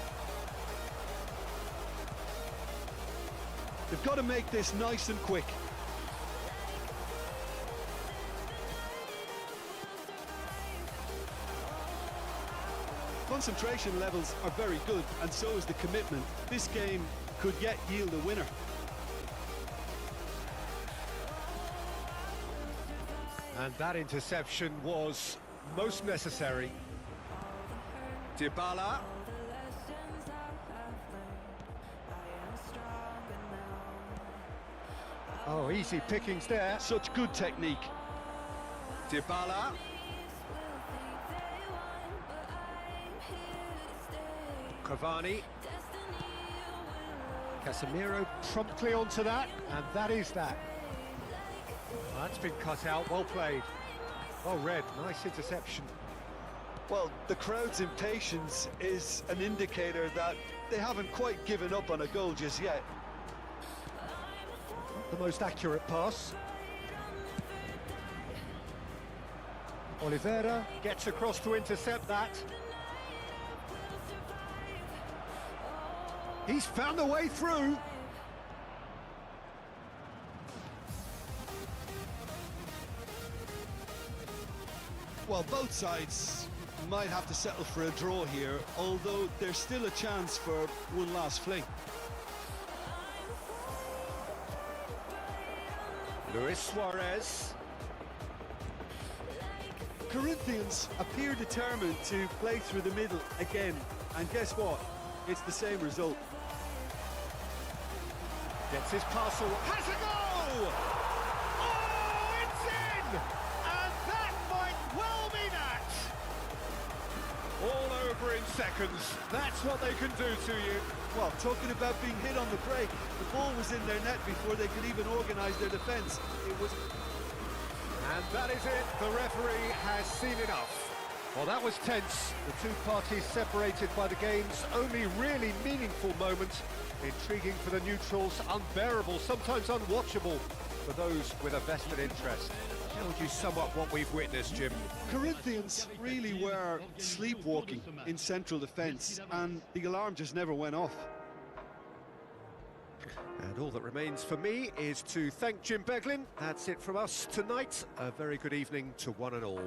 They've got to make this nice and quick. Concentration levels are very good, and so is the commitment. This game could yet yield a winner. And that interception was most necessary. Dybala. Oh, easy pickings there. Such good technique. Dybala. Cavani. Casemiro promptly onto that, and that is that. That's been cut out, well played. Well read, nice interception. Well, the crowd's impatience is an indicator that they haven't quite given up on a goal just yet. The most accurate pass. Oliveira gets across to intercept that. He's found a way through. Well, both sides might have to settle for a draw here, although there's still a chance for one last fling. Luis Suarez. Corinthians appear determined to play through the middle again, and guess what? It's the same result. Gets his parcel, has a goal! Oh, it's in! And that might well be that! All over in seconds. That's what they can do to you. Well, talking about being hit on the break, the ball was in their net before they could even organise their defence. It was... And that is it. The referee has seen enough. Well, that was tense. The two parties separated by the game's only really meaningful moment. Intriguing for the neutrals, unbearable, sometimes unwatchable for those with a vested interest. How would you sum up what we've witnessed, Jim? Corinthians really were sleepwalking in central defence, and the alarm just never went off. And all that remains for me is to thank Jim Beglin. That's it from us tonight. A very good evening to one and all.